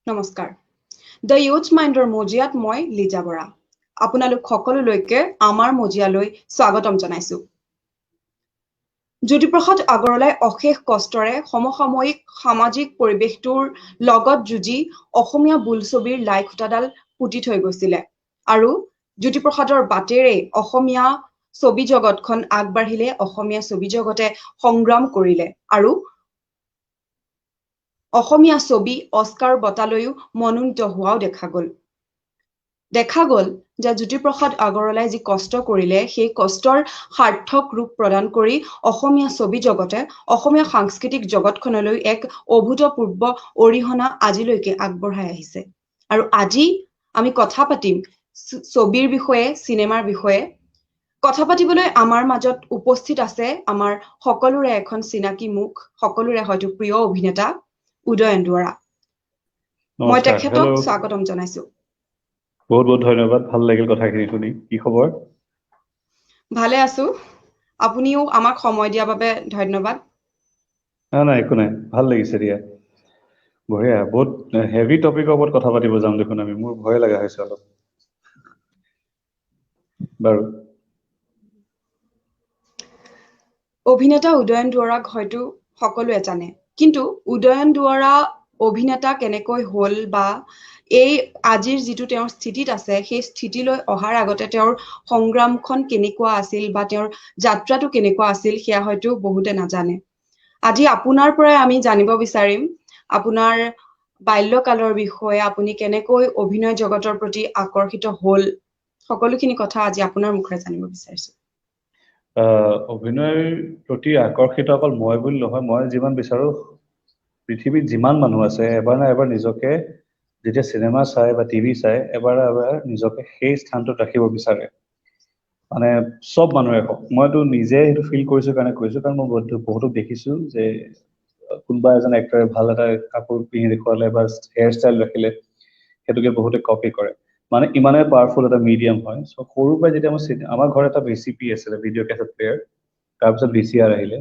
নমস্কাৰ the youth মাইণ্ডৰ মজিয়াত মই লিজা বৰা আপোনালোক সকলোলৈকে আমাৰ মজিয়ালৈ স্বাগতম জনাইছো জ্যোতিপ্ৰসাদ আগৰৱালাই অশেষ কষ্টৰে সমসাময়িক সামাজিক পৰিৱেশটোৰ লগত যুঁজি অসমীয়া বোলছবিৰ লাই খুঁটাডাল পুতি থৈ গৈছিলে আৰু জ্যোতিপ্ৰসাদৰ বাটেৰে অসমীয়া ছবি জগতখন আগবাঢ়িলে অসমীয়া ছবি জগতে সংগ্ৰাম কৰিলে আৰু অসমীয়া ছবি অস্কাৰ বঁটালৈও মনোনীত হোৱাও দেখা গ'ল যে জ্যোতিপ্ৰসাদ আগৰৱালাই যি কষ্ট কৰিলে সেই কষ্টৰ সাৰ্থক ৰূপ প্ৰদান কৰি অসমীয়া ছবি জগতে অসমীয়া সাংস্কৃতিক জগতখনলৈ এক অভূতপূৰ্ব অৰিহণা আজিলৈকে আগবঢ়াই আহিছে আৰু আজি আমি কথা পাতিম ছবিৰ বিষয়ে চিনেমাৰ বিষয়ে কথা পাতিবলৈ আমাৰ মাজত উপস্থিত আছে আমাৰ সকলোৰে এখন চিনাকি মুখ সকলোৰে হয়তো প্ৰিয় অভিনেতা উদয়ন দুৱৰা মই নমস্কাৰ তেখেতক হেল্ল' স্বাগতম জনাইছো বহুত বহুত ধন্যবাদ ভাল লাগিল কথাখিনি শুনি কি খবৰ ভালে আছো আপুনিও আমাক সময় দিয়াৰ বাবে ধন্যবাদ নাই একো নাই ভাল লাগিছে দিয়া বঢ়িয়া বহুত হেভি টপিকৰ ওপৰত কথা পাতিব যাম দেখোন আমি মোৰ ভয় লগা হৈছে অলপ বাৰু অভিনেতা উদয়ন দুৱৰাক হয়তো সকলোৱে জানে কিন্তু উদয়ন দুৱৰা অভিনেতা কেনেকৈ হল বা এই আজিৰ যিটো তেওঁৰ স্থিতিত আছে সেই স্থিতিলৈ অহাৰ আগতে তেওঁৰ সংগ্ৰামখন কেনেকুৱা আছিল বা তেওঁৰ যাত্ৰাটো কেনেকুৱা আছিল সেয়া হয়তো বহুতে নাজানে আজি আপোনাৰ পৰাই আমি জানিব বিচাৰিম আপোনাৰ বাল্যকালৰ বিষয়ে আপুনি কেনেকৈ অভিনয় জগতৰ প্ৰতি আকৰ্ষিত হল সকলোখিনি কথা আজি আপোনাৰ মুখেৰে জানিব বিচাৰিছো অভিনয়ৰ প্ৰতি আকৰ্ষিত অকল মই বুলি নহয় মই যিমান বিচাৰো পৃথিৱীত যিমান মানুহ আছে এবাৰ না এবাৰ নিজকে যেতিয়া চিনেমা চাই বা টিভি চাই এবাৰ নিজকে সেই স্থানটোত ৰাখিব বিচাৰে মানে সব মানুহে মইতো নিজে সেইটো ফিল কৰিছো কাৰণে কৈছো কাৰণ মই বহুতক দেখিছো যে কোনোবা এজন এক্টৰে ভাল এটা কাপোৰ পিন্ধি দেখুৱালে বা হেয়াৰ ষ্টাইল ৰাখিলে সেইটোকে বহুতে কপি কৰে মানে ইমানে পাৱাৰফুল এটা মিডিয়াম হয় চ' সৰুৰ পৰাই যেতিয়া মই আমাৰ ঘৰত এটা VCP আছিলে ভিডিঅ' কেছেট প্লেয়াৰ তাৰপিছত VCR আহিলে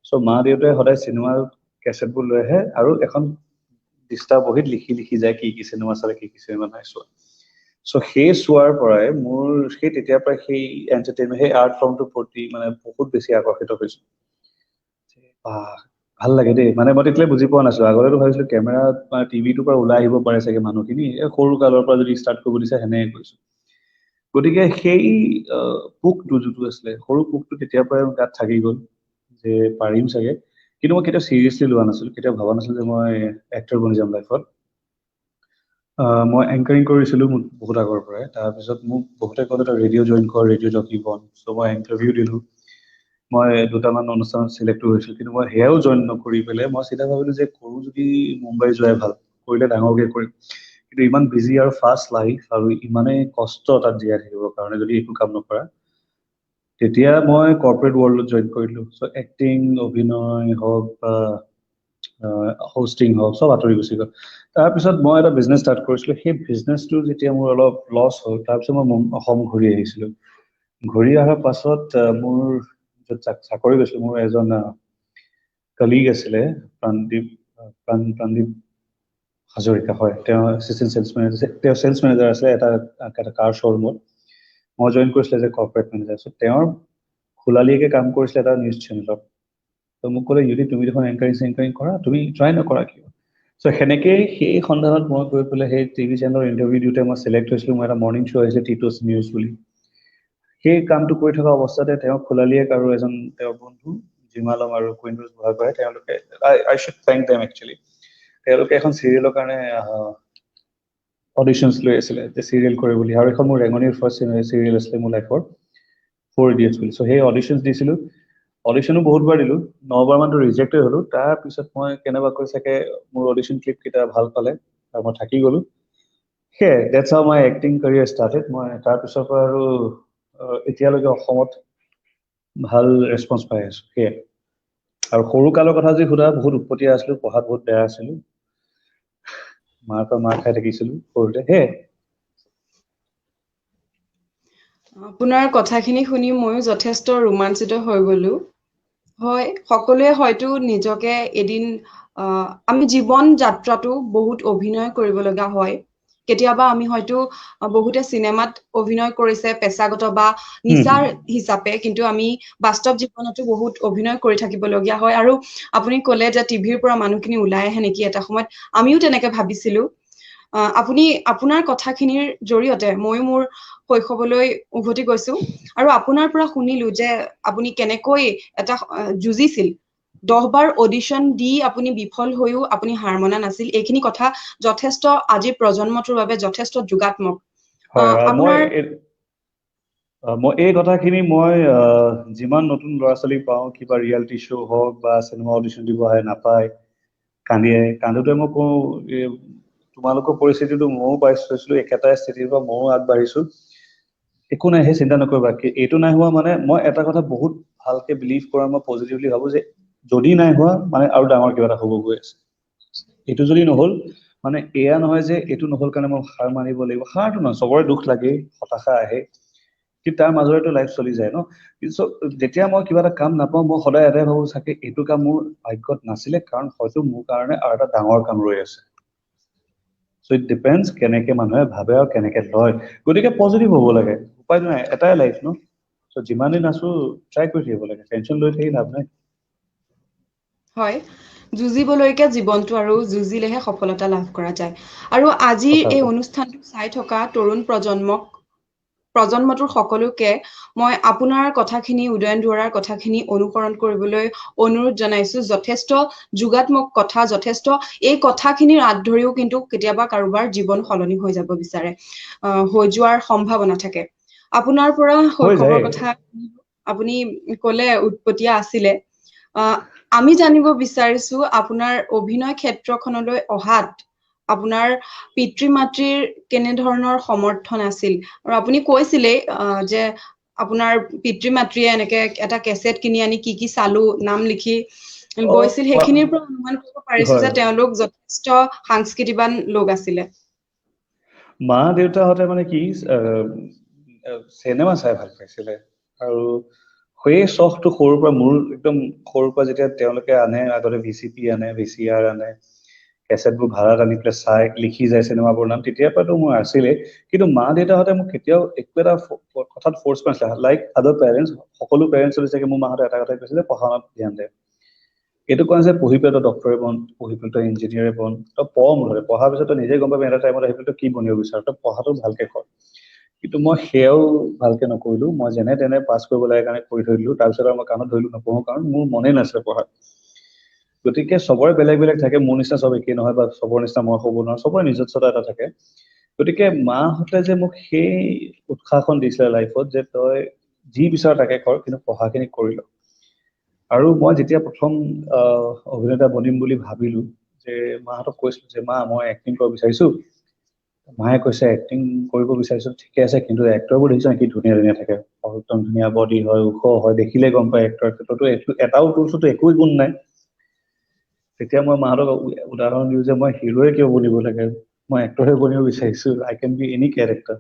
চ' মা দেউতাই সদায় চিনেমাৰ কেছেটবোৰ লৈ আহে আৰু এখন দিস্তা বহীত লিখি লিখি যায় কি কি চিনেমা চালে কি কি চিনেমা নাই চোৱা চ' সেই চোৱাৰ পৰাই মোৰ সেই তেতিয়াৰ পৰাই সেই এণ্টাৰটেইনমেণ্ট সেই আৰ্ট ফৰ্মটোৰ প্ৰতি মানে বহুত বেছি আকৰ্ষিত হৈছো ভাল লাগে দেই মানে মই তেতিয়ালৈ বুজি পোৱা নাছিলো আগতেতো ভাবিছিলো কেমেৰাত মানে টিভিটোৰ পৰা ওলাই আহিব পাৰে চাগে মানুহখিনি সৰু কালৰ পৰা যদি ষ্টাৰ্ট কৰিব দিছে সেনেকে কৰিছো গতিকে সেই পোকটো যোনটো আছিলে সৰু পোকটো তেতিয়াৰ পৰাই গাত থাকি গ'ল যে পাৰিম চাগে কিন্তু মই কেতিয়াও চিৰিয়াছলি লোৱা নাছিলো কেতিয়াও ভবা নাছিলো যে মই এক্টৰ বনি যাম লাইফত মই এংকাৰিং কৰিছিলো মোৰ বহুত আগৰ পৰাই তাৰপিছত মোক বহুতে ক'লে তই ৰেডিঅ' জইন কৰ ৰেডিঅ' জকি বন চ' মই ইণ্টাৰভিউ দিলো মই দুটামান অনুষ্ঠানত চিলেক্ট হৈছিলো কিন্তু মই সেয়াও জইন নকৰি পেলাই মই চিধা ভাবিলো যে কৰো যদি মুম্বাই যোৱাই ভাল কৰিলে ডাঙৰকে কৰিম কিন্তু ইমান বিজি আৰু ফাষ্ট লাইফ আৰু ইমানেই কষ্ট তাত জীয়াই থাকিবৰ কাৰণে যদি একো কাম নকৰা তেতিয়া মই কৰ্পৰেট ৱৰ্ল্ডত জইন কৰিলো চ' এক্টিং অভিনয় হওক বা হোষ্টিং হওক চব আঁতৰি গুচি গ'ল তাৰপিছত মই এটা বিজনেছ ষ্টাৰ্ট কৰিছিলো সেই বিজনেছটো যেতিয়া মোৰ অলপ লছ হ'ল তাৰপিছত মই অসম ঘূৰি আহিছিলো ঘূৰি অহাৰ পাছত মোৰ য'ত চাকৰি গৈছিলো মোৰ এজন কলিগ আছিলে প্ৰাণদীপ হাজৰিকা হয় তেওঁ এছিষ্টেণ্ট চেলছ মেনেজাৰ তেওঁ চেলছ মেনেজাৰ আছিলে এটা কাৰ শ্ব'ৰুমত মই জইন কৰিছিলো এজ এ কৰ্পৰেট মেনেজাৰ চ' তেওঁৰ খোলালিকে কাম কৰিছিলে এটা নিউজ চেনেলত ত' মোক ক'লে যদি তুমি দেখোন এংকাৰিং কৰা তুমি ট্ৰাই নকৰা কিয় চ' সেনেকেই সেই সন্ধানত মই গৈ পেলাই সেই টিভি চেনেলৰ ইণ্টাৰভিউ দিওঁতে মই চিলেক্ট হৈছিলো মই এটা মৰ্ণিং শ্ব' আহিছিলে টিটছ নিউজ বুলি সেই কামটো কৰি থকা অৱস্থাতে তেওঁ খোলালিয়েক আৰু এজন তেওঁৰ বন্ধু জিমালম আৰু কুইনৰুজ বুঢ়াগোহাঁই তেওঁলোকে আই শুড থেংক দেম একচুৱেলি তেওঁলোকে এখন চিৰিয়েলৰ কাৰণে অডিশ্যনছ লৈ আছিলে যে চিৰিয়েল কৰে বুলি আৰু এখন মোৰ ৰেঙনিৰ ফাৰ্ষ্ট চিৰিয়েল আছিলে মোৰ লাইফৰ 4 Idiots বুলি চ' সেই অডিশ্যনছ দিছিলো অডিশ্যনো বহুতবাৰ দিলো 9বাৰ মানতো ৰিজেক্টেড হলো তাৰপিছত মই কেনেবাকৈ চাগে মোৰ অডিশ্যন ক্লিপ কেইটা ভাল পালে আৰু মই থাকি গলো সেয়াই that's how my acting career started মই তাৰপিছৰ পৰা আৰু এতিয়ালৈকে অসমত ভাল ৰেছপন্স পাই আছো সেয়াই আৰু সৰু কালৰ কথা যদি সোধা বহুত উৎপতীয়া আছিলো পঢ়াত বহুত বেয়া আছিলো মাৰ পৰা মাৰ খাই থাকিছিলো সৰুতে সেয়াই আপোনাৰ কথাখিনি শুনি ময়ো যথেষ্ট ৰোমাঞ্চিত হৈ গলো হয় সকলোৱে হয়তো নিজকে এদিন আমি জীৱন যাত্ৰাটো বহুত অভিনয় কৰিব লগা হয় কেতিয়াবা আমি হয়তো বহুতে সিনেমাত অভিনয় কৰিছে পেছাগত বা নিচাৰ হিচাপে কিন্তু আমি বাস্তৱ জীৱনতো বহুত অভিনয় কৰি থাকিব লগিয়া হয় আৰু আপুনি ক'লে যে টিভিৰ পৰা মানুহখিনি ওলাই আহে নেকি এটা সময়ত আমিও তেনেকে ভাবিছিলো আপুনি আপোনাৰ কথাখিনিৰ জৰিয়তে মই মোৰ শৈশৱলৈ উভতি গৈছো আৰু আপোনাৰ পৰা শুনিলো যে আপুনি কেনেকৈ এটা যুঁজিছিল 10 বাৰ অডিশন দি আপুনি বিফল হৈও আপুনি হাৰ মনা নাছিল এইখিনি কথা যথেষ্ট আজিৰ প্ৰজন্মটোৰ বাবে যথেষ্ট যোগাত্মক হয় হয় আপোনাৰ মই এই কথাখিনি মই যিমান নতুন ল'ৰা ছোৱালী পাওঁ কিবা ৰিয়েলিটি শ্ব' হওক বা চিনেমা অডিশ্যন দিব আহে নাপায় কান্দোতে মই কওঁ তোমালোকৰ পৰিস্থিতিটো ময়ো পাইছিলো একেটাই স্থিতিৰ পৰা ময়ো আগবাঢ়িছো একো নাই সেই চিন্তা নকৰিবা এইটো নাই হোৱা মানে মই এটা কথা বহুত ভালকে বিলিভ কৰা মই পজিটিভলি ভাবো যে যদি নাই হোৱা মানে আৰু ডাঙৰ কিবা এটা হ'ব গৈ আছে এইটো যদি নহ'ল মানে এয়া নহয় যে এইটো নহ'ল কাৰণে মই হাৰ মানিব লাগিব হাৰটো নহয় চবৰে দুখ লাগে হতাশা আহে কিন্তু তাৰ মাজৰেতো লাইফ চলি যায় ন কিন্তু যেতিয়া মই কিবা এটা কাম নাপাওঁ মই সদায় এটাই ভাবো চাগে এইটো কাম মোৰ ভাগ্যত নাছিলে কাৰণ হয়তো মোৰ কাৰণে আৰু এটা ডাঙৰ কাম ৰৈ আছে চ' ইট ডিপেণ্ডছ কেনেকে মানুহে ভাবে আৰু কেনেকে লয় গতিকে পজিটিভ হ'ব লাগে উপায়টো নাই এটাই লাইফ ন চ' যিমান দিন আছো ট্ৰাই কৰি থাকিব লাগে টেনশ্যন লৈ থাকি লাভ নাই হয় যুঁজিবলৈকে জীৱনটো আৰু যুঁজিলেহে সফলতা লাভ কৰা যায় আৰু আজিৰ সঁচা এই কথা অনুষ্ঠানটো চাই থকা তৰুণ প্ৰজন্মটোৰ সকলোকে মই আপোনাৰ কথাখিনি উদয়ন দুৱৰাৰ কথাখিনি অনুসৰণ কৰিবলৈ অনুৰোধ জনাইছো যথেষ্ট যোগাত্মক কথা যথেষ্ট এই কথাখিনিৰ আঁত ধৰিও কিন্তু কেতিয়াবা কাৰোবাৰ জীৱন সলনি হৈ যাব বিচাৰে হৈ যোৱাৰ সম্ভাৱনা থাকে আপোনাৰ পৰা হৈ শৈশৱৰ যায় কথা আপুনি কলে উৎপতিয়া আছিলে আমি জানিব বিচাৰিছো আপোনাৰ অভিনয় ক্ষেত্ৰখনলৈ অহাত আপোনাৰ পিতৃ মাতৃৰ কেনেধৰণৰ সমৰ্থন আছিল আৰু আপুনি কৈছিলেই যে আপোনাৰ পিতৃ মাতৃয়ে এনেকে এটা কেছেট কিনি আনি কি চালো নাম লিখি গৈছিল সেইখিনিৰ পৰা অনুমান কৰিব পাৰিছো হয় যে তেওঁলোক যথেষ্ট সাংস্কৃতিবান লোক আছিলে মা দেউতাহঁতে মানে কি চিনেমা চাই ভাল পাইছিলে আৰু সেই চখটো সৰুৰ পৰা মোৰ একদম সৰুৰ পৰা যেতিয়া তেওঁলোকে আনে আগতে VCP আনে VCR আনে কেছেটবোৰ ভাড়াত আনি পেলাই চাই লিখি যায় চিনেমাবোৰ নাম তেতিয়াৰ পৰাতো মোৰ আছিলে কিন্তু মা দেউতাহঁতে মোক কেতিয়াও একো এটা কথাত ফ'ৰ্চ কৰা নাছিলে লাইক আদাৰ পেৰেণ্টছ সকলো পেৰেণ্টছৰ চাগে মোৰ মাহঁতে এটা কথাই কৈছিলে পঢ়া শুনাত ধ্যান দে এইটো কোৱা যে পঢ়ি পেলাই তই ডক্টৰে বন পঢ়ি পেলাই তই ইঞ্জিনিয়াৰে বন তই পঢ় মুঠতে পঢ়াৰ পিছত তই নিজে গম পাবি এটা টাইমত আহি পেলাই তই কি বনিব বিচাৰ তই পঢ়াটো ভালকে কৰ কিন্তু মই সেয়াও ভালকে নকৰিলো মই যেনে তেনে পাছ কৰিব লাগে কাৰণে কৰি থৈ দিলো তাৰপিছত আৰু মই কাণত ধৰিলো নপঢ়ো কাৰণ মোৰ মনেই নাছিলে পঢ়াত গতিকে চবৰে বেলেগ বেলেগ থাকে মোৰ নিচিনা চব একেই নহয় বা চবৰ নিচিনা মই হ'ব নোৱাৰো চবৰে নিজস্বতা এটা থাকে গতিকে মাহঁতে যে মোক সেই উৎসাহখন দিছিলে লাইফত যে তই যি বিচাৰ তাকে কৰ কিন্তু পঢ়াখিনি কৰি ল আৰু মই যেতিয়া প্ৰথম অভিনেতা বনিম বুলি ভাবিলো যে মাহঁতক কৈছিলো যে মা মই এক্টিং কৰিব বিচাৰিছো মায়ে কৈছে এক্টিং কৰিব বিচাৰিছো ঠিকে আছে কিন্তু এক্টৰবোৰ দেখিছা কি ধুনীয়া ধুনীয়া থাকে একদম ধুনীয়া বডি হয় ওখ হয় দেখিলে গম পায় এক্টৰৰ ক্ষেত্ৰতো এটাও তোৰচোতো একো গুণ নাই তেতিয়া মই মাহঁতক উদাহৰণ দিওঁ যে মই হিৰোয়ে কিয় বনিব লাগে মই এক্টৰহে বনিব বিচাৰিছো I can be any character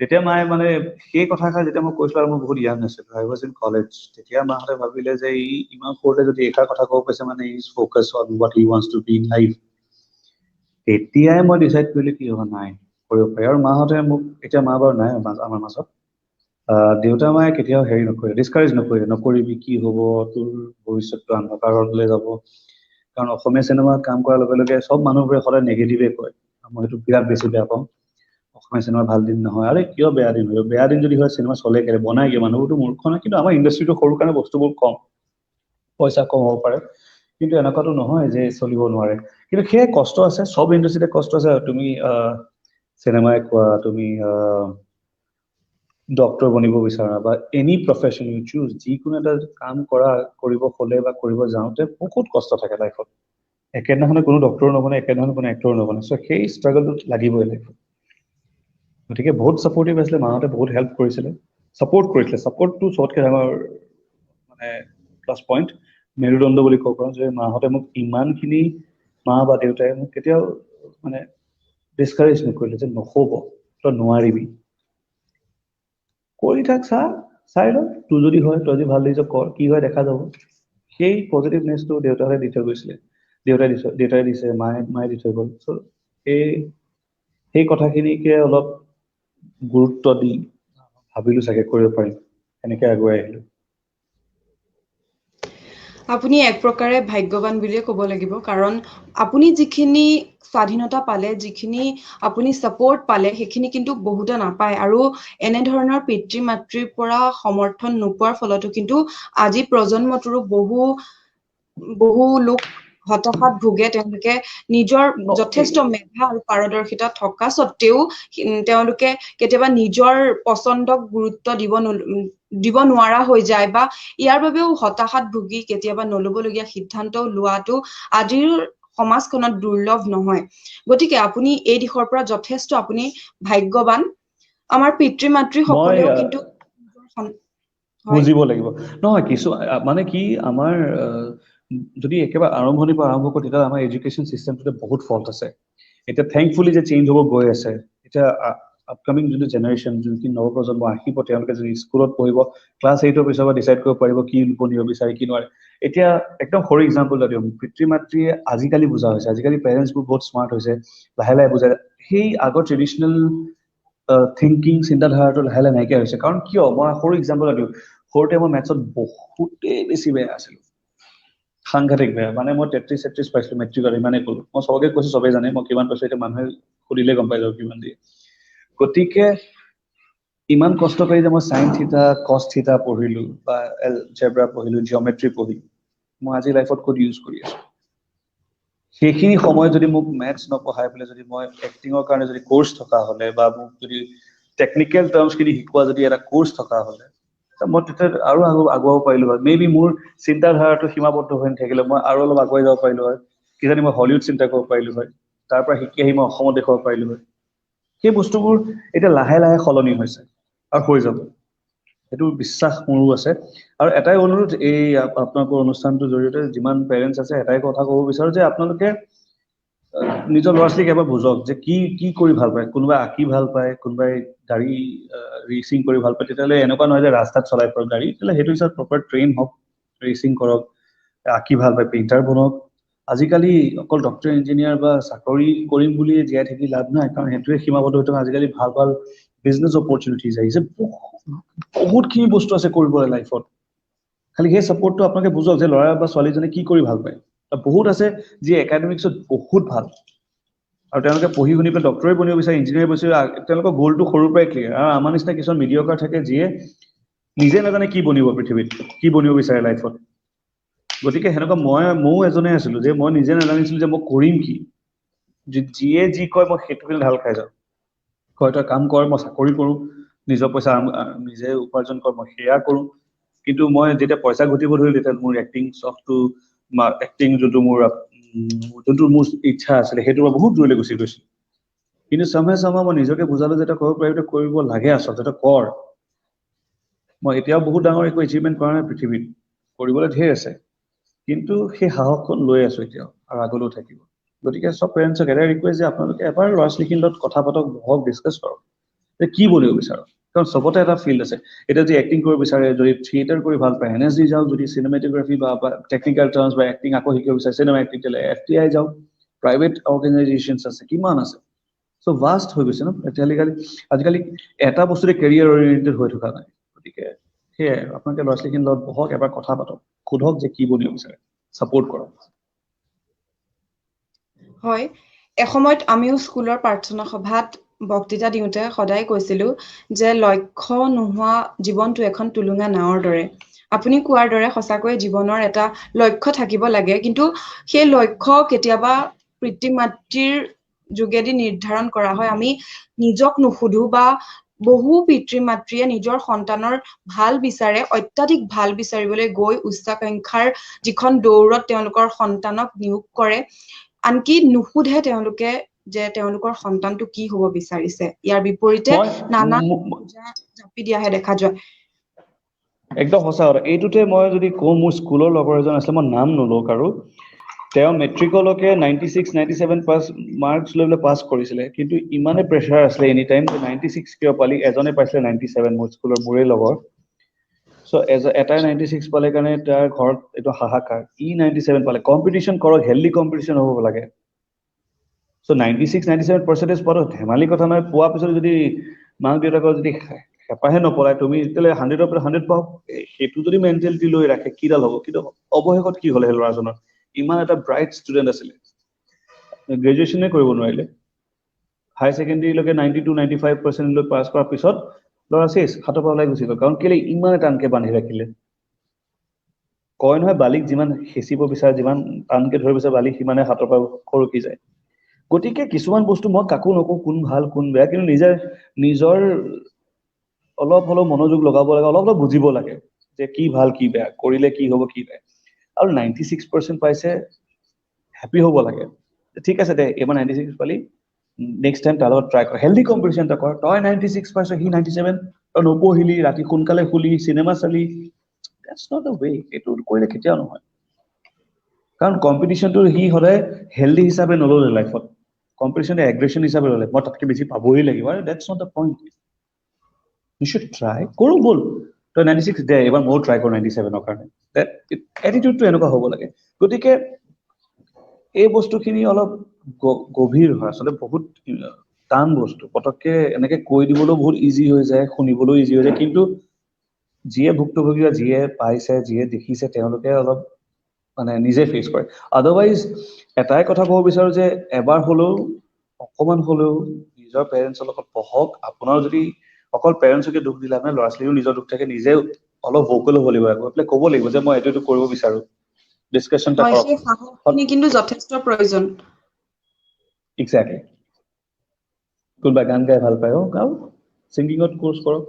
তেতিয়া মায়ে মানে সেই কথাষাৰ যেতিয়া মই কৈছিলো আৰু মই বহুত য়াং আছিলো আই ৱাজ ইন কলেজ তেতিয়া মাহঁতে ভাবিলে যে ই ইমান সৰুতে যদি এষাৰ কথা ক'ব পাৰিছে মানে is focus on what he wants to be in life তেতিয়াই মই ডিচাইড কৰিলো কি হ'ব নাই কৰিব পাৰি আৰু মাহঁতে মোক এতিয়া মা বাৰু নাই আমাৰ মাজত দেউতা মায়ে কেতিয়াও হেৰি নকৰে ডিছকাৰেজ নকৰে নকৰিবি কি হ'ব তোৰ ভৱিষ্যতটো অন্ধকাৰলৈ যাব কাৰণ অসমীয়া চিনেমাত কাম কৰাৰ লগে লগে চব মানুহবোৰে সদায় নিগেটিভে কয় মই সেইটো বিৰাট বেছি বেয়া পাওঁ অসমীয়া চিনেমা ভাল দিন নহয় আৰে কিয় বেয়া দিন হয় বেয়া দিন যদি হয় চিনেমা চলে কেলে বনাই কিয় মানুহবোৰতো মূৰ্খ নহয় কিন্তু আমাৰ ইণ্ডাষ্ট্ৰিটো সৰু কাৰণে বস্তুবোৰ কম পইচা কম হ'ব পাৰে কিন্তু এনেকুৱাতো নহয় যে চলিব নোৱাৰে কিন্তু সেয়াই কষ্ট আছে চব ইণ্ডাষ্ট্ৰিতে কষ্ট আছে তুমি চিনেমাই কোৱা তুমি ডক্টৰ বনিব বিচাৰা বা এনি প্ৰফেশ্যন ইউ চুজ যিকোনো এটা কাম কৰিব হলে বা কৰিব যাওঁতে বহুত কষ্ট থাকে লাইফত একেদিনাখনে কোনো ডক্টৰ নবনে একেদিনাখনে কোনো এক্টৰ নবনে চ' সেই ষ্ট্ৰাগলটোত লাগিবই লাইফত গতিকে বহুত ছাপৰ্টিভ আছিলে মাহঁতে বহুত হেল্প কৰিছিলে ছাপৰ্ট কৰিছিলে ছাপৰ্টটো চবতকে ডাঙৰ মানে প্লাছ পইণ্ট মেৰুদণ্ড বুলি ক'ব পাৰোঁ যে মাহঁতে মোক ইমানখিনি মা বা দেউতাই মোক কেতিয়াও মানে ডিছকাৰেজ নকৰিলে যে নহ'ব তই নোৱাৰিবি কৰি থাক চাই ল তোৰ যদি হয় তই যদি ভাল দেখিছ কৰ কি হয় দেখা যাব সেই পজিটিভনেছটো দেউতাহঁতে দি থৈ গৈছিলে দেউতাই দিছে মায়ে দি থৈ গ'ল চ' সেই কথাখিনিকে অলপ গুৰুত্ব দি ভাবিলো চাগে কৰিব পাৰিম এনেকে আগুৱাই আহিলো আপুনি এক প্ৰকাৰে ভাগ্যৱান বুলিয়ে ক'ব লাগিব কাৰণ আপুনি যিখিনি স্বাধীনতা পালে যিখিনি আপুনি সাপোৰ্ট পালে সেইখিনি কিন্তু বহুতে নাপায় আৰু এনে ধৰণৰ পিতৃ মাতৃৰ পৰা সমৰ্থন নোপোৱাৰ ফলতো কিন্তু আজি প্ৰজন্মটোৰো বহু লোক হতাশাত ভোগে তেওঁলোকে নিজৰ যথেষ্ট মেধা আৰু পাৰদৰ্শিতা থকা স্বত্তেও তেওঁলোকে কেতিয়াবা নিজৰ পছন্দক গুৰুত্ব দিব নোৱাৰা হৈ যায় বা ইয়াৰ বাবেও হতাশাত ভুগি কেতিয়াবা নলবলগীয়া সিদ্ধান্ত লোৱাটো আজিৰ সমাজখনত দুৰ্লভ নহয় গতিকে আপুনি এই দিশৰ পৰা যথেষ্ট আপুনি ভাগ্যৱান আমাৰ পিতৃ মাতৃ সকলেও কিন্তু বুজিব লাগিব নহয় কিছু মানে কি আমাৰ যদি একেবাৰে আৰম্ভণিৰ পৰা আৰম্ভ কৰোঁ তেতিয়া আমাৰ এডুকেশ্যন চিষ্টেমটোতে বহুত ফল্ট আছে এতিয়া থেংকফুলি যে চেঞ্জ হ'ব গৈ আছে এতিয়া আপকামিং যোনটো জেনেৰেশ্যন যোনখিনি নৱপ্ৰজন্ম আহিব তেওঁলোকে যদি স্কুলত পঢ়িব ক্লাছ 8ৰ পিছৰ পৰা ডিচাইড কৰিব পাৰিব কি পঢ়িব বিচাৰে কি নোৱাৰে এতিয়া একদম সৰু এক্সাম্পল এটা দিওঁ পিতৃ মাতৃয়ে আজিকালি বুজা হৈছে আজিকালি পেৰেণ্টছবোৰ বহুত স্মাৰ্ট হৈছে লাহে লাহে বুজায় সেই আগৰ ট্ৰেডিশ্যনেল থিংকিং চিন্তাধাৰাটো লাহে লাহে নাইকিয়া হৈছে কাৰণ কিয় মই সৰু এক্সাম্পল এটা দিওঁ সৰুতে মই মেথছত বহুতেই বেছি বেয়া আছিলো সাংঘাতিক বেয়া মানে মই 33 পাইছিলো মেট্ৰিকত ইমানেই ক'লো মই চবকে কৈছো চবেই জানে মই কিমান পাইছো এতিয়া মানুহে সুধিলে গম পাই যাব কিমান দিয়ে গতিকে ইমান কষ্ট কৰি যে মই সাইন থিটা কস থিটা পঢ়িলো বা এলজেব্ৰা পঢ়িলো জিঅমেট্ৰি পঢ়িলো মই আজি লাইফত ক'ত ইউজ কৰি আছো সেইখিনি সময় যদি মোক মেথছ নপঢ়াই পেলাই যদি মই এক্টিঙৰ কাৰণে যদি কোৰ্চ থকা হ'লে বা মোক যদি টেকনিকেল টাৰ্মছখিনি শিকোৱা যদি এটা কোৰ্চ থকা হ'লে মই তেতিয়া আৰু আগুৱাব পাৰিলো হয় মেবি মোৰ চিন্তাধাৰাটো সীমাবদ্ধ হৈ নাথাকিলে মই আৰু অলপ আগুৱাই যাব পাৰিলো হয় কিজানি মই হলিউড চিন্তা কৰিব পাৰিলো হয় তাৰ পৰা শিকি আহি মই অসমত দেখুৱাব পাৰিলো হয় সেই বস্তুবোৰ এতিয়া লাহে লাহে সলনি হৈছে আৰু হৈ যাব সেইটো বিশ্বাস মোৰো আছে আৰু এটাই অনুৰোধ এই আপোনালোকৰ অনুষ্ঠানটোৰ জৰিয়তে যিমান পেৰেণ্টছ আছে এটাই কথা ক'ব বিচাৰো যে আপোনালোকে নিজৰ ল'ৰা ছোৱালীক এবাৰ বুজক যে কি কৰি ভাল পায় কোনোবাই আঁকি ভাল পায় কোনোবাই গাড়ী ৰেচিং কৰি ভাল পায় তেতিয়াহ'লে এনেকুৱা নহয় যে ৰাস্তাত চলাই ফুৰক গাড়ী তেতিয়াহ'লে সেইটো হিচাপত প্ৰপাৰ ট্ৰেইন হওক ৰেচিং কৰক আঁকি ভাল পায় পেইণ্টাৰ বনক আজিকালি অকল ডক্টৰ ইঞ্জিনিয়াৰ বা চাকৰি কৰিম বুলি জীয়াই থাকি লাভ নাই কাৰণ সেইটোৱে সীমাবদ্ধ হৈ থকা আজিকালি ভাল ভাল বিজনেছ অপৰচুনিটিজ আহিছে বহুতখিনি বস্তু আছে কৰিবলৈ লাইফত খালি সেই ছাপোৰ্টটো আপোনালোকে বুজক যে ল'ৰা বা ছোৱালীজনে কি কৰি ভাল পায় বহুত আছে যি একাডেমিক্সত বহুত ভাল আৰু তেওঁলোকে পঢ়ি শুনি পেলাই ডক্টৰে বনিব বিচাৰে ইঞ্জিনিয়াৰ বিচাৰে তেওঁলোকৰ গ'লটো সৰুৰ পৰাই ক্লিয়াৰ আৰু আমাৰ নিচিনা কিছুমান মিডিয়কাৰ থাকে যিয়ে নিজে নাজানে কি বনিব পৃথিৱীত কি বনিব বিচাৰে লাইফত গতিকে সেনেকুৱা ময়ো এজনে আছিলো যে মই নিজে নাজানিছিলো যে মই কৰিম কি যিয়ে যি কয় মই সেইটো কিন্তু ঢাল খাই যাওঁ কয় তই কাম কৰ মই চাকৰি কৰোঁ নিজৰ পইচা নিজে উপাৰ্জন কৰ মই সেয়া কৰোঁ কিন্তু মই যেতিয়া পইচা ঘটিব ধৰিলো তেতিয়া মোৰ এক্টিং চখটো এক্টিং যোনটো মোৰ ইচ্ছা আছিলে সেইটো মই বহুত দূৰলৈ গুচি গৈছিলো কিন্তু চামে মই নিজকে বুজালো যে কৰিব পাৰিবি কৰিব লাগে আচলতে কৰ মই এতিয়াও বহুত ডাঙৰ একো এচিভমেণ্ট কৰা নাই পৃথিৱীত কৰিবলৈ ঢেৰ আছে কিন্তু সেই সাহসখন লৈ আছো এতিয়াও আৰু আগলৈও থাকিব গতিকে চব পেৰেণ্টছক এটাই ৰিকুৱেষ্ট যে আপোনালোকে এবাৰ ল'ৰা ছোৱালীখিনিৰ লগত কথা পাতক বহক ডিছকাছ কৰক যে কি বনিব বিচাৰক কাৰণ চবতে এটা ফিল্ড আছে এতিয়া যদি এক্টিং কৰিব বিচাৰে যদি থিয়েটাৰ কৰি ভাল পায় NSD যাওক যদি চিনেমেটোগ্ৰাফী বা টেকনিকেল টাৰ্মছ বা এক্টিং আকৌ শিকিব বিচাৰে চিনেমা এক্টিং FTI যাওক প্ৰাইভেট অৰ্গেনাইজেশ্যনছ আছে কিমান আছে চ' ভাষ্ট হৈ গৈছে ন আজিকালি এটা বস্তুতে কেৰিয়াৰ অৰিয়েণ্টেড হৈ থকা নাই গতিকে সেয়াই আপোনালোকে ল'ৰা ছোৱালীখিনিৰ লগত বহক এবাৰ কথা পাতক সোধক যে কি বনিব বিচাৰে ছাপোৰ্ট কৰক হয় এসময়ত আমিও স্কুলৰ প্ৰাৰ্থনা সভাত বক্তৃতা দিওঁতে সদায় কৈছিলো যে লক্ষ্য নোহোৱা জীৱনটো এখন টুলুঙা নাৱৰ দৰে আপুনি কোৱাৰ দৰে সঁচাকৈ জীৱনৰ এটা লক্ষ্য থাকিব লাগে কিন্তু সেই লক্ষ্য কেতিয়াবা পিতৃ মাতৃৰ যোগেদি নিৰ্ধাৰণ কৰা হয় আমি নিজক নুসুধো বা বহু পিতৃ মাতৃয়ে নিজৰ সন্তানৰ ভাল বিচাৰে অত্যাধিক ভাল বিচাৰিবলৈ গৈ উচ্চাকাংক্ষাৰ যিখন দৌৰত তেওঁলোকৰ সন্তানক নিয়োগ কৰে আনকি নুসুধে তেওঁলোকে যে তেওঁলোকৰ সন্তানটো কি হ'ব বিচাৰিছে ইয়াৰ বিপৰীতে নানা জাপি দিয়াহে দেখা যায় একদম সঁচা কথা এইটোতে মই যদি কওঁ মোৰ স্কুলৰ লগৰ এজন আছিলে মই নাম নলওঁ কাৰো তেওঁ মেট্ৰিকলৈকে 96 97 পাছ মাৰ্কছ লৈ পেলাই পাছ কৰিছিলে কিন্তু ইমানে প্ৰেছাৰ আছিলে এনি টাইম 96 কিয় পালি এজনে পাইছিলে 97 মোৰ স্কুলৰ মোৰে লগৰ সো এটাই 96 পালে কাৰণে তাৰ ঘৰত এইটো হাহাকাৰ ই 97 পালে কম্পিটিশন কৰক হেলদি কম্পিটিশন হ'ব লাগে সো 96 97% পাৰো ধেমালি কথা নহয় পোৱা পিছত যদি মাক দেউতাকৰ যদি হেপাহে নপলাই তুমি তেলে 100 পৰা 100 পাও হেতু যদি মেন্টালিটি লৈ ৰাখে কিডাল হ'ব কিন্তু অবহেকত কি হলে ল'ৰাজনৰ ইমান এটা ব্ৰাইট ষ্টুডেন্ট আছিল গ্ৰেজুৱেচনে কৰিব নোৱাৰিলে হাই সেকেন্ডাৰী লৈকে 92 95% লৈ পাছ কৰাৰ পিছত ল'ৰা শেষ হাতৰ পৰা ওলাই গুচি গ'ল কাৰণ কেলে ইমান টানকে বান্ধি ৰাখিলে কয় নহয় বালিক যিমান হেচিব বিচাৰে যিমান টানকে ধৰিব বিচাৰে বালিক সিমানে হাতৰ পৰা খৰকি যায় গতিকে কিছুমান বস্তু মই কাকো নকওঁ কোন ভাল কোন বেয়া কিন্তু নিজৰ অলপ হলো মনোযোগ লগাব লাগে অলপ বুজিব লাগে যে কি ভাল কি বেয়া কৰিলে কি হ'ব কি বেয়া আৰু 96% পাইছে হ্যাপি হ'ব লাগে ঠিক আছে দে এবাৰ 96 পালি নেক্সট টাইম তাৰ লগত ট্ৰাই কৰ হেলদি কম্পিটিশন এটা কৰ তই 96 পাইছ হি 97 তই নপঢ়িলি ৰাতি সোনকালে শুলি চিনেমা চালি দ্যাটছ নট দ্য ৱে এইটো কৰিলে কেতিয়াও নহয় কাৰণ কম্পিটিশনটো হি সদায় হেলদি হিচাপে নললে লাইফত কম্পিটিশনে এগ্ৰেছন হিচাপে ললে মই তাতকে বেছি পাবই লাগিব আৰু that's not the point you should try কৰো বল তই 96 দে এবাৰ মই ট্ৰাই কৰ 97 ৰ কাৰণে দ্যাট এটিটিউডটো এনেকুৱা হ'ব লাগে গতিকে এই বস্তুখিনি অলপ গভীৰ হয় আসলে বহুত টান বস্তু পতককে এনেকে কৈ দিবলৈ বহুত ইজি হৈ যায় শুনিবলৈ ইজি হৈ যায় কিন্তু যিয়ে ভুক্তভোগী যিয়ে পাইছে যিয়ে দেখিছে তেওঁলোকে অলপ মানে নিজে ফেচ কৰে আদাৰৱাইজ এটাই কথা ক'ব বিচাৰো যে এবাৰ হলেও অকমান হলেও নিজৰ পেৰেণ্টছৰ লগত পঢ়ক আপোনাৰ যদি অকল পেৰেণ্টছকে দুখ দিলা মানে ল'ৰা ছোৱালীও নিজৰ দুখ থাকে নিজে অলপ ভোকেল হ'ব লাগিব আকৌ ক'ব লাগিব যে মই এইটো কৰিব বিচাৰো ডিসকাশন টা কৰক সেই সাহসখিনি কিন্তু যথেষ্ট প্ৰয়োজন এক্স্যাক্টলি কোনবা গান গাই ভাল পায় গাও সিঙ্গিংত কোৰ্স কৰক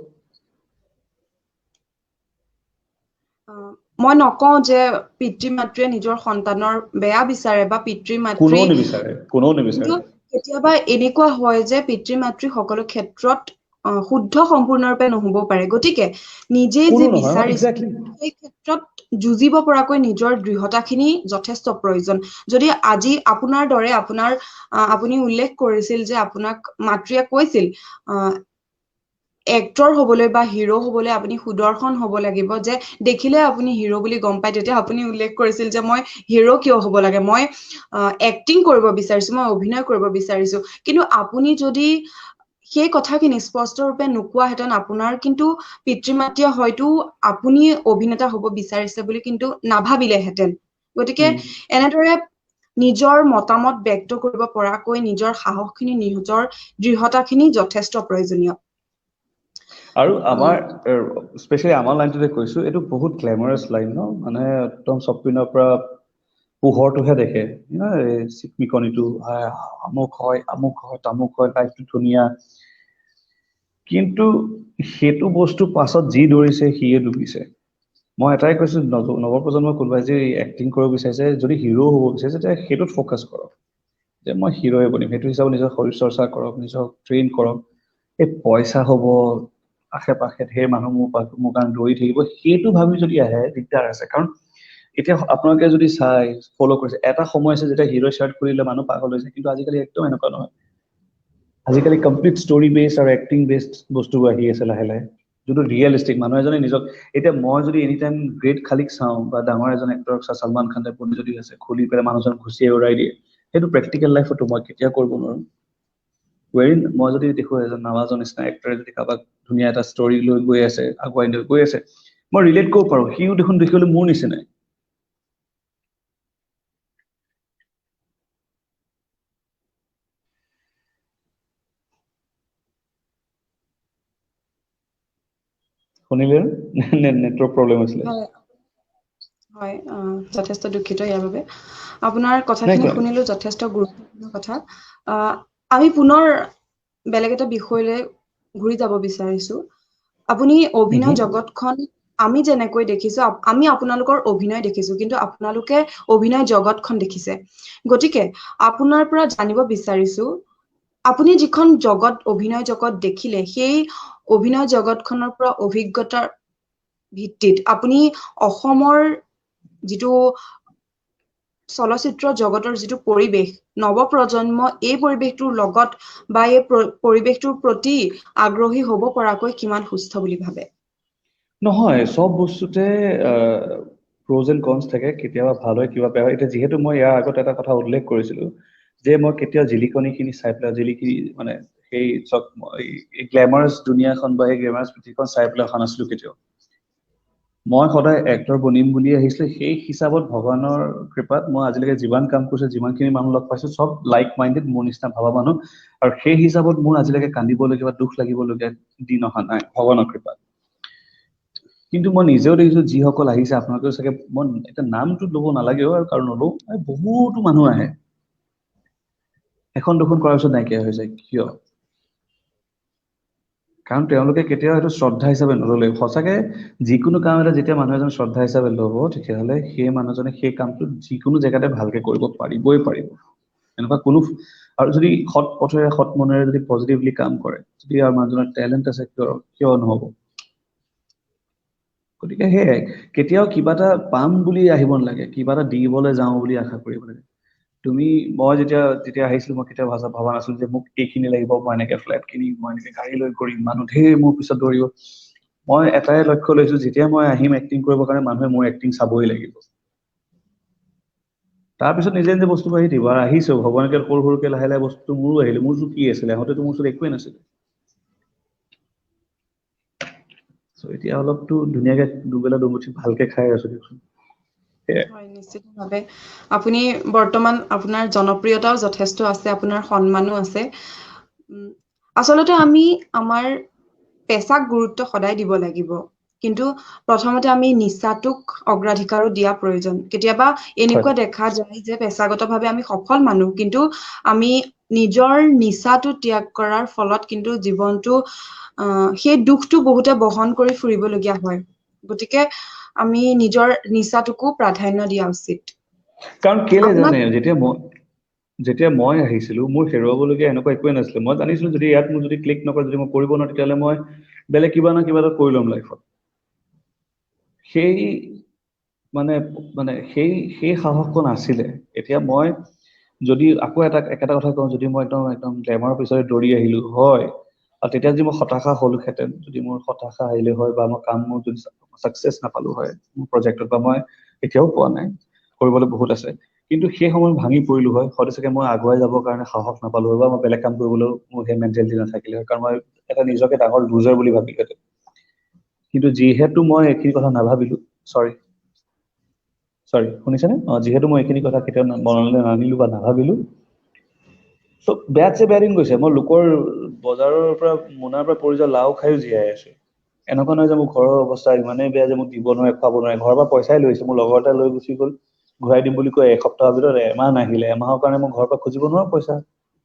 মই নকওঁ যে পিতৃ মাতৃয়ে নিজৰ সন্তানৰ বেয়া বিচাৰে বা পিতৃ মাতৃ কোনো নিবিচাৰে কেতিয়াবা এনেকুৱা হয় যে পিতৃ মাতৃ সকলো ক্ষেত্ৰত শুদ্ধ সম্পূৰ্ণৰূপে নহব পাৰে গতিকে নিজে যে বিচাৰিছে সেই ক্ষেত্ৰত যুঁজিব পৰাকৈ নিজৰ দৃঢ়তাখিনি যথেষ্ট প্ৰয়োজন যদি আজি আপোনাৰ দৰে আপুনি উল্লেখ কৰিছিল যে আপোনাক মাতৃয়ে কৈছিল এক্টৰ হবলৈ বা হিৰো হবলৈ আপুনি সুদৰ্শন হ'ব লাগিব যে দেখিলে আপুনি হিৰো বুলি গম পায় তেতিয়া আপুনি উল্লেখ কৰিছিল যে মই হিৰো কিয় হ'ব লাগে মই এক্টিং কৰিব বিচাৰিছো মই অভিনয় কৰিব বিচাৰিছো কিন্তু আপুনি যদি সেই কথাখিনি স্পষ্টৰূপে নোকোৱাহেঁতেন আপোনাৰ কিন্তু পিতৃ-মাতৃয়ে হয়তো আপুনি অভিনেতা হ'ব বিচাৰিছে বুলি কিন্তু নাভাবিলেহেঁতেন গতিকে এনেদৰে নিজৰ মতামত ব্যক্ত কৰিব পৰাকৈ নিজৰ সাহসখিনি নিজৰ দৃঢ়তাখিনি যথেষ্ট প্ৰয়োজনীয় আৰু আমাৰ স্পেশালি আমাৰ লাইনটোতে কৈছো এইটো বহুত গ্ল্যামাৰাস লাইন ন মানে একদম সপিনৰ পৰা পোহৰটোহে দেখে চিকমিকনিটো আমুক হয় তামুক হয় লাইফটো ধুনীয়া কিন্তু সেইটো বস্তু পাছত যি দৌৰিছে সিয়ে ডুবিছে মই এটাই কৈছো নৱপ্ৰজন্মৰ কোনোবাই যে এক্টিং কৰিব বিচাৰিছে যদি হিৰো হ'ব বিচাৰিছে তেতিয়া সেইটোত ফ'কাছ কৰক যে মই হিৰোয়ে বনিম সেইটো হিচাপত নিজৰ শৰীৰ চৰ্চা কৰক নিজক ট্ৰেইন কৰক এই পইচা হ'ব আশে পাশে ধেৰ মানুহ মোৰ কাৰণে দৌৰি থাকিব সেইটো ভাবি যদি আহে দিগদাৰ আছে কাৰণ এতিয়া আপোনালোকে যদি চাই ফলো কৰিছে এটা সময় আছে যেতিয়া হিৰো ষ্টাৰ্ট কৰিলে মানুহ পাগল হৈছে কিন্তু আজিকালি একদম এনেকুৱা নহয় আজিকালি কমপ্লিট ষ্টৰি বেছড আৰু এক্টিং বেছড বস্তুবোৰ আহি আছে লাহে লাহে যোনটো ৰিয়েলিষ্টিক মানুহ এজনে নিজক এতিয়া মই যদি এনি টাইম গ্ৰেট খালিক চাওঁ বা ডাঙৰ এজন এক্টৰ সলমান খান টাইপৰ যদি আছে খুলি পেলাই মানুহজন ঘুচিয়াই উৰাই দিয়ে সেইটো প্ৰেক্টিকেল লাইফতো মই কেতিয়া কৰিব নোৱাৰো মই যদি দেখো এজন নামাজৰ নিচিনা এক্টৰে যদি কাৰোবাক ধুনীয়া এটা ষ্টৰি লৈ গৈ আছে আগুৱাই লৈ গৈ আছে মই ৰিলেট কৰিব পাৰো সিও দেখোন দেখিবলৈ মোৰ নিচিনাই শুনিলে নেটৱৰ্ক প্ৰব্লেম হৈছিলে হয় যথেষ্ট দুঃখিত ইয়াৰ বাবে আপোনাৰ কথাখিনি শুনিলো যথেষ্ট গুৰুত্বপূৰ্ণ কথা আমি পুনৰ বেলেগ এটা বিষয়লৈ ঘূৰি যাব বিচাৰিছো আপুনি অভিনয় জগতখন আমি যেনেকৈ দেখিছো আমি আপোনালোকৰ অভিনয় দেখিছো কিন্তু আপোনালোকে অভিনয় জগতখন দেখিছে গতিকে আপোনাৰ পৰা জানিব বিচাৰিছো আপুনি যিখন অভিনয় জগত দেখিলে সেই অভিনয় জগতখনৰ পৰা অভিজ্ঞতাৰ ভিত্তিত আপুনি অসমৰ যিটো চলচ্চিত্ৰ জগতৰ যিটো পৰিবেশ নৱপ্ৰজন্ম এই পৰিবেশটোৰ লগত বা এই পৰিবেশটোৰ প্ৰতি আগ্ৰহী হ'ব পৰাকৈ কিমান সুস্থ বুলি ভাবে নহয় সব বস্তুতে প্ৰ'জ এণ্ড কনছ থাকে কেতিয়াবা ভাল হয় কিবা বেয়া হয় এতিয়া যিহেতু মই ইয়াৰ আগত এটা কথা উল্লেখ কৰিছিলো যে মই কেতিয়াও জিলিকনিখিনি চাই পেলাই জিলিকি মানে সেই চব এই গ্লেমাৰাছ দুনিয়াখন বা এই গ্লেমাৰাছ পৃথিৱীখন চাই পেলাই অহা নাছিলো কেতিয়াও মই সদায় এক্টৰ বনিম বুলি আহিছিলো সেই হিচাপত ভগৱানৰ কৃপাত মই আজিলৈকে যিমান কাম কৰিছো যিমানখিনি মানুহ লগ পাইছো চব লাইক মাইণ্ডেড মোৰ নিচিনা ভাবা মানুহ আৰু সেই হিচাপত মোৰ আজিলৈকে কান্দিবলগীয়া বা দুখ লাগিবলগীয়া দিন অহা নাই ভগৱানৰ কৃপাত কিন্তু মই নিজেও দেখিছো যিসকল আহিছে আপোনালোকেও চাগে মই এটা নামটো ল'ব নালাগেও আৰু কাৰণ নলওঁ বহুতো মানুহ আহে এখন দুখন কৰাৰ পিছত নাইকিয়া হৈ যায় কিয় কাৰণ তেওঁলোকে কেতিয়াও এইটো শ্ৰদ্ধা হিচাপে নল'লে সঁচাকে যিকোনো কাম এটা যেতিয়া মানুহ এজন শ্ৰদ্ধা হিচাপে ল'ব তেতিয়াহ'লে সেই মানুহজনে সেই কামটো যিকোনো জেগাতে ভালকে কৰিব পাৰিবই পাৰিব এনেকুৱা কোনো আৰু যদি সৎ পথেৰে সৎ মনেৰে যদি পজিটিভলি কাম কৰে যদি আৰু মানুহজনৰ টেলেণ্ট আছে কিয় নহ'ব গতিকে সেয়াই কেতিয়াও কিবা এটা পাম বুলি আহিব নালাগে কিবা এটা দিবলৈ যাওঁ বুলি আশা কৰিব লাগে তুমি মই যেতিয়া আহিছিলো মই কেতিয়াও ভাবা নাছিলো যে মোক এইখিনি লাগিব মই এনেকে ফ্লেট কিনি মই এনেকে গাড়ী লৈ কৰিম মানুহ ঢেৰ মোৰ পিছত দৌৰিব মই এটাই লক্ষ্য লৈছো যেতিয়া মই আহিম এক্টিং কৰিবৰ কাৰণে মানুহে মোৰ এক্টিং চাবই লাগিব তাৰপিছত নিজে নিজে বস্তু আহি দিব আৰু আহিছো ভগৱানকে সৰু সৰুকে লাহে লাহে বস্তুটো মোৰো আহিলে মোৰতো কি আছিলে আহোঁতেতো মোৰ ওচৰত একোৱে নাছিলে এতিয়া অলপতো ধুনীয়াকে দুবেলা দুমুঠি ভালকে খাই আছো দিয়কচোন হয় নিশ্চিতভাৱে আপুনি বৰ্তমান আপোনাৰ জনপ্ৰিয়তাও যথেষ্ট আছে আপোনাৰ সন্মানো আছে আচলতে আমি আমাৰ পেচাক গুৰুত্ব সদায় দিব লাগিব কিন্তু প্ৰথমতে আমি নিচাটোক অগ্ৰাধিকাৰো দিয়া প্ৰয়োজন কেতিয়াবা এনেকুৱা দেখা যায় যে পেছাগতভাৱে আমি সফল মানুহ কিন্তু আমি নিজৰ নিচাটো ত্যাগ কৰাৰ ফলত কিন্তু জীৱনটো সেই দুখটো বহুতে বহন কৰি ফুৰিবলগীয়া হয় গতিকে আমি নিজৰ নিচাটোকো প্ৰাধান্য দিয়া উচিত কাৰণ কেলে আপোনাক জানে যেতিয়া মই আহিছিলো মোৰ হেৰুৱাবলগীয়া এনেকুৱা একোৱে নাছিলে মই জানিছিলো যদি ইয়াত মোৰ যদি ক্লিক নকৰে যদি মই কৰিব নোৱাৰো তেতিয়াহ'লে মই বেলেগ কিবা না কিবা এটা কৰি ল'ম লাইফত সেই মানে মানে সেই সাহসকণ আছিলে এতিয়া মই যদি আকৌ একেটা কথা কওঁ যদি মই একদম গ্লেমাৰৰ পিছতে দৌৰি আহিলো হয় আৰু তেতিয়া যদি মই হতাশা হলোহেঁতেন যদি মোৰ হতাশা আহিলে হয় বা মই কাম মোৰ যদি ছাকচেছ নাপালো হয় মোৰ প্ৰজেক্টত বা মই এতিয়াও পোৱা নাই কৰিবলৈ বহুত আছে কিন্তু সেই সময়ত ভাঙি পৰিলো হয় হয়তো চাগে মই আগুৱাই যাবৰ কাৰণে সাহস নাপালো হয় বা মই বেলেগ কাম কৰিবলৈও মোৰ সেই মেণ্টেলিটি নাথাকিলে হয় কাৰণ মই এটা নিজকে ডাঙৰ লুজাৰ বুলি ভাবিলোহেঁতেন কিন্তু যিহেতু মই এইখিনি কথা নাভাবিলো চৰি শুনিছেনে যিহেতু মই এইখিনি কথা কেতিয়াও মনলৈ নানিলো বা নাভাবিলো চ' বেয়াতছে বেয়া দিন গৈছে মই লোকৰ বজাৰৰ পৰা মোনাৰ পৰা পৰি যোৱা লাও খায়ো জীয়াই আছো এনেকুৱা নহয় যে মোৰ ঘৰৰ অৱস্থা ইমানেই বেয়া যে মোক দিব নোৱাৰে খুৱাব নোৱাৰে ঘৰৰ পৰা পইচাই লৈছে মোৰ লগৰ এটাই লৈ গুচি গ'ল ঘূৰাই দিম বুলি কৈ এসপ্তাহৰ ভিতৰত এমাহ নাহিলে এমাহৰ কাৰণে মই ঘৰৰ পৰা খুজিব নোৱাৰো পইচা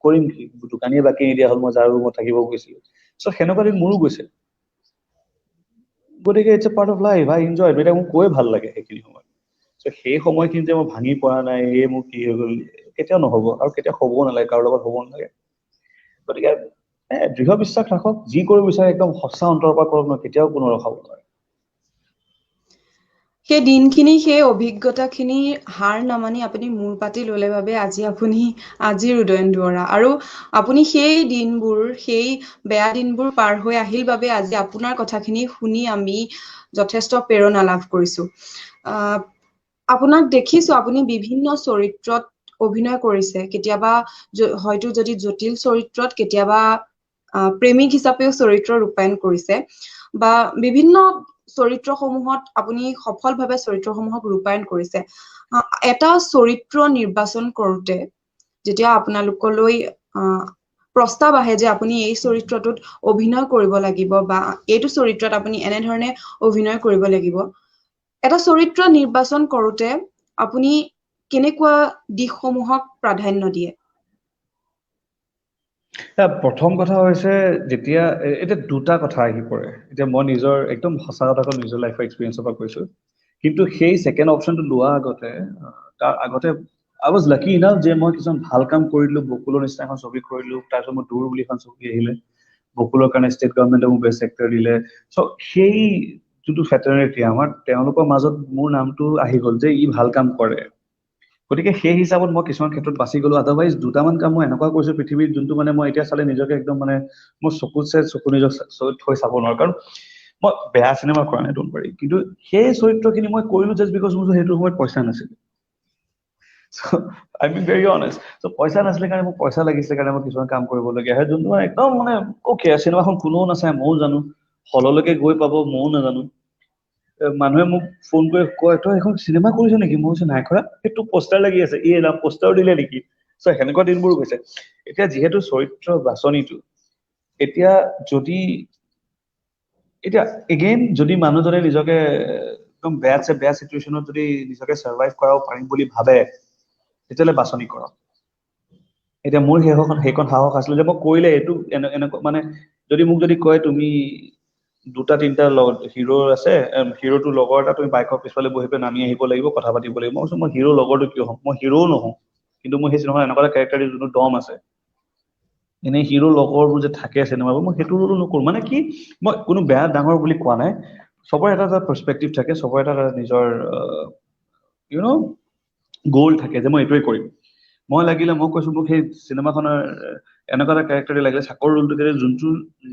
কৰিম কি দোকানীয়ে বাকী নিদিয়া হ'ল মই যাৰ ৰুমত থাকিব গৈছিলো চ' সেনেকুৱা দিন মোৰো গৈছে গতিকে it's a part of life I enjoy এতিয়া মোক কৈ ভাল লাগে সেইখিনি সময় চ' সেই সময়খিনি যে মই ভাঙি পৰা নাই এই মোৰ কি হৈ গ'ল কেতিয়াও নহ'ব আৰু কেতিয়াও হ'বও নালাগে কাৰো লগত হ'ব নালাগে গতিকে দৃঢ় বিশ্বাস ৰাখক যি কৰিব বিচাৰে একদম সঁচা অন্তৰৰ পৰা কৰক নহয় কেতিয়াও কোনো ৰখাব নোৱাৰে সেই দিনখিনি সেই অভিজ্ঞতাখিনি হাৰ নামানি আপুনি মূৰ পাতি ল'লে বাবে আজি আপুনি আজিৰ উদয়ন দুৱৰা আৰু আপুনি সেই দিনবোৰ সেই বেয়া দিনবোৰ পাৰ হৈ আহিল বাবে আজি আপোনাৰ কথাখিনি শুনি আমি যথেষ্ট প্ৰেৰণা লাভ কৰিছো আপোনাক দেখিছো আপুনি বিভিন্ন চৰিত্ৰত অভিনয় কৰিছে কেতিয়াবা হয়তো যদি জটিল চৰিত্ৰত কেতিয়াবা প্ৰেমিক হিচাপেও চৰিত্ৰ ৰূপায়ণ কৰিছে বা বিভিন্ন চৰিত্ৰসমূহত আপুনি সফলভাৱে চৰিত্ৰসমূহক ৰূপায়ণ কৰিছে এটা চৰিত্ৰ নিৰ্বাচন কৰোতে যেতিয়া আপোনালোকলৈ প্ৰস্তাৱ আহে যে আপুনি এই চৰিত্ৰটোত অভিনয় কৰিব লাগিব বা এইটো চৰিত্ৰত আপুনি এনেধৰণে অভিনয় কৰিব লাগিব এটা চৰিত্ৰ নিৰ্বাচন কৰোতে আপুনি কেনেকুৱা দিশসমূহক প্ৰাধান্য দিয়ে প্ৰথম কথা হৈছে যেতিয়া এতিয়া দুটা কথা আহি পৰে এতিয়া মই নিজৰ একদম সঁচা কথা নিজৰ লাইফৰ এক্সপিৰিয়েঞ্চৰ পৰা কৈছো কিন্তু সেই ছেকেণ্ড অপশ্যনটো লোৱা আগতে তাৰ আগতে আই ৱাজ লাকি ইনাফ যে মই কিছুমান ভাল কাম কৰিলো বকুলৰ নিচিনা এখন ছবি কৰিলো তাৰপিছত মই দূৰ বুলি এখন ছবি আহিলে বকুলৰ কাৰণে ষ্টেট গভৰ্ণমেণ্টে মোক বেষ্ট এক্টৰ দিলে চ' সেই যোনটো ফেটাৰ্নিটি আমাৰ তেওঁলোকৰ মাজত মোৰ নামটো আহি গ'ল যে ই ভাল কাম কৰে গতিকে সেই হিচাপত মই কিছুমান ক্ষেত্ৰত বাছি গলো আদাৰৱাইজ দুটামান কাম মই এনেকুৱা কৰিছো পৃথিৱীত যোনটো মানে মই এতিয়া চালে নিজকে একদম মানে মোৰ চকুত নিজক থৈ চাব নোৱাৰো কাৰণ মই বেয়া চিনেমা কৰা নাই ডোন্ট ৱাৰি, কিন্তু সেই চৰিত্ৰখিনি মই কৰিলো জাষ্ট বিকজ মোৰ সেইটো সময়ত পইচা নাছিল। So I mean very honest. So পইচা নাছিলে কাৰণে মোক পইচা লাগিছিলে কাৰণে মই কিছুমান কাম কৰিবলগীয়া হয়, যোনটো মানে একদম মানে অকে চিনেমাখন কোনেও নাচায় ময়ো জানো, হললৈকে গৈ পাব ময়ো নাজানো। মানুহে মোক ফোন কৰি কয় তই এখন চিনেমা কৰিছ নেকি? মই কৈছো নাই কৰা, সেইটো পোষ্টাৰ লাগি আছে, ই এলা পোষ্টাৰ দিলে নেকি? চ' সেনেকুৱা দিনবোৰ গৈছে। এতিয়া যিহেতু চৰিত্ৰ বাছনিটো এতিয়া যদি এতিয়া এগেইন যদি মানুহজনে নিজকে একদম বেয়া চিটুৱেশ্যনত যদি নিজকে চাৰ্ভাইভ কৰাব পাৰিম বুলি ভাবে তেতিয়াহ'লে বাছনি কৰক। এতিয়া মোৰ সেইখন সাহস আছিলে যে মই কৰিলে এইটো এনেকুৱা মানে যদি মোক যদি কয় তুমি দুটা তিনিটা হিৰো আছে, হিৰোটোৰ লগৰ এটা তুমি বাইকৰ পিছফালে বহি পেলাই নামি আহিব লাগিব, কথা পাতিব লাগিব। মই কৈছো মই হিৰো লগৰটো কিয় হ'ম? মই হিৰোও নহওঁ, কিন্তু মই সেই চিনেমাত এনেকুৱা এটা কেৰেক্টাৰ দিওঁ যোনটো দম আছে। এনেই হিৰো লগৰবোৰ যে থাকে চিনেমাবোৰ, মই সেইটো নকৰো। মানে কি মই কোনো বেয়া ডাঙৰ বুলি কোৱা নাই, চবৰে এটা এটা পাৰ্চপেক্টিভ থাকে, চবৰে এটা নিজৰ গ'ল থাকে যে মই এইটোৱে কৰিম। মই লাগিলে মই কৈছো মোক সেই চিনেমাখনৰ এনেকুৱা এটা কেৰেক্টাৰ লাগিলে চাকৰ ৰোলটো যোনটো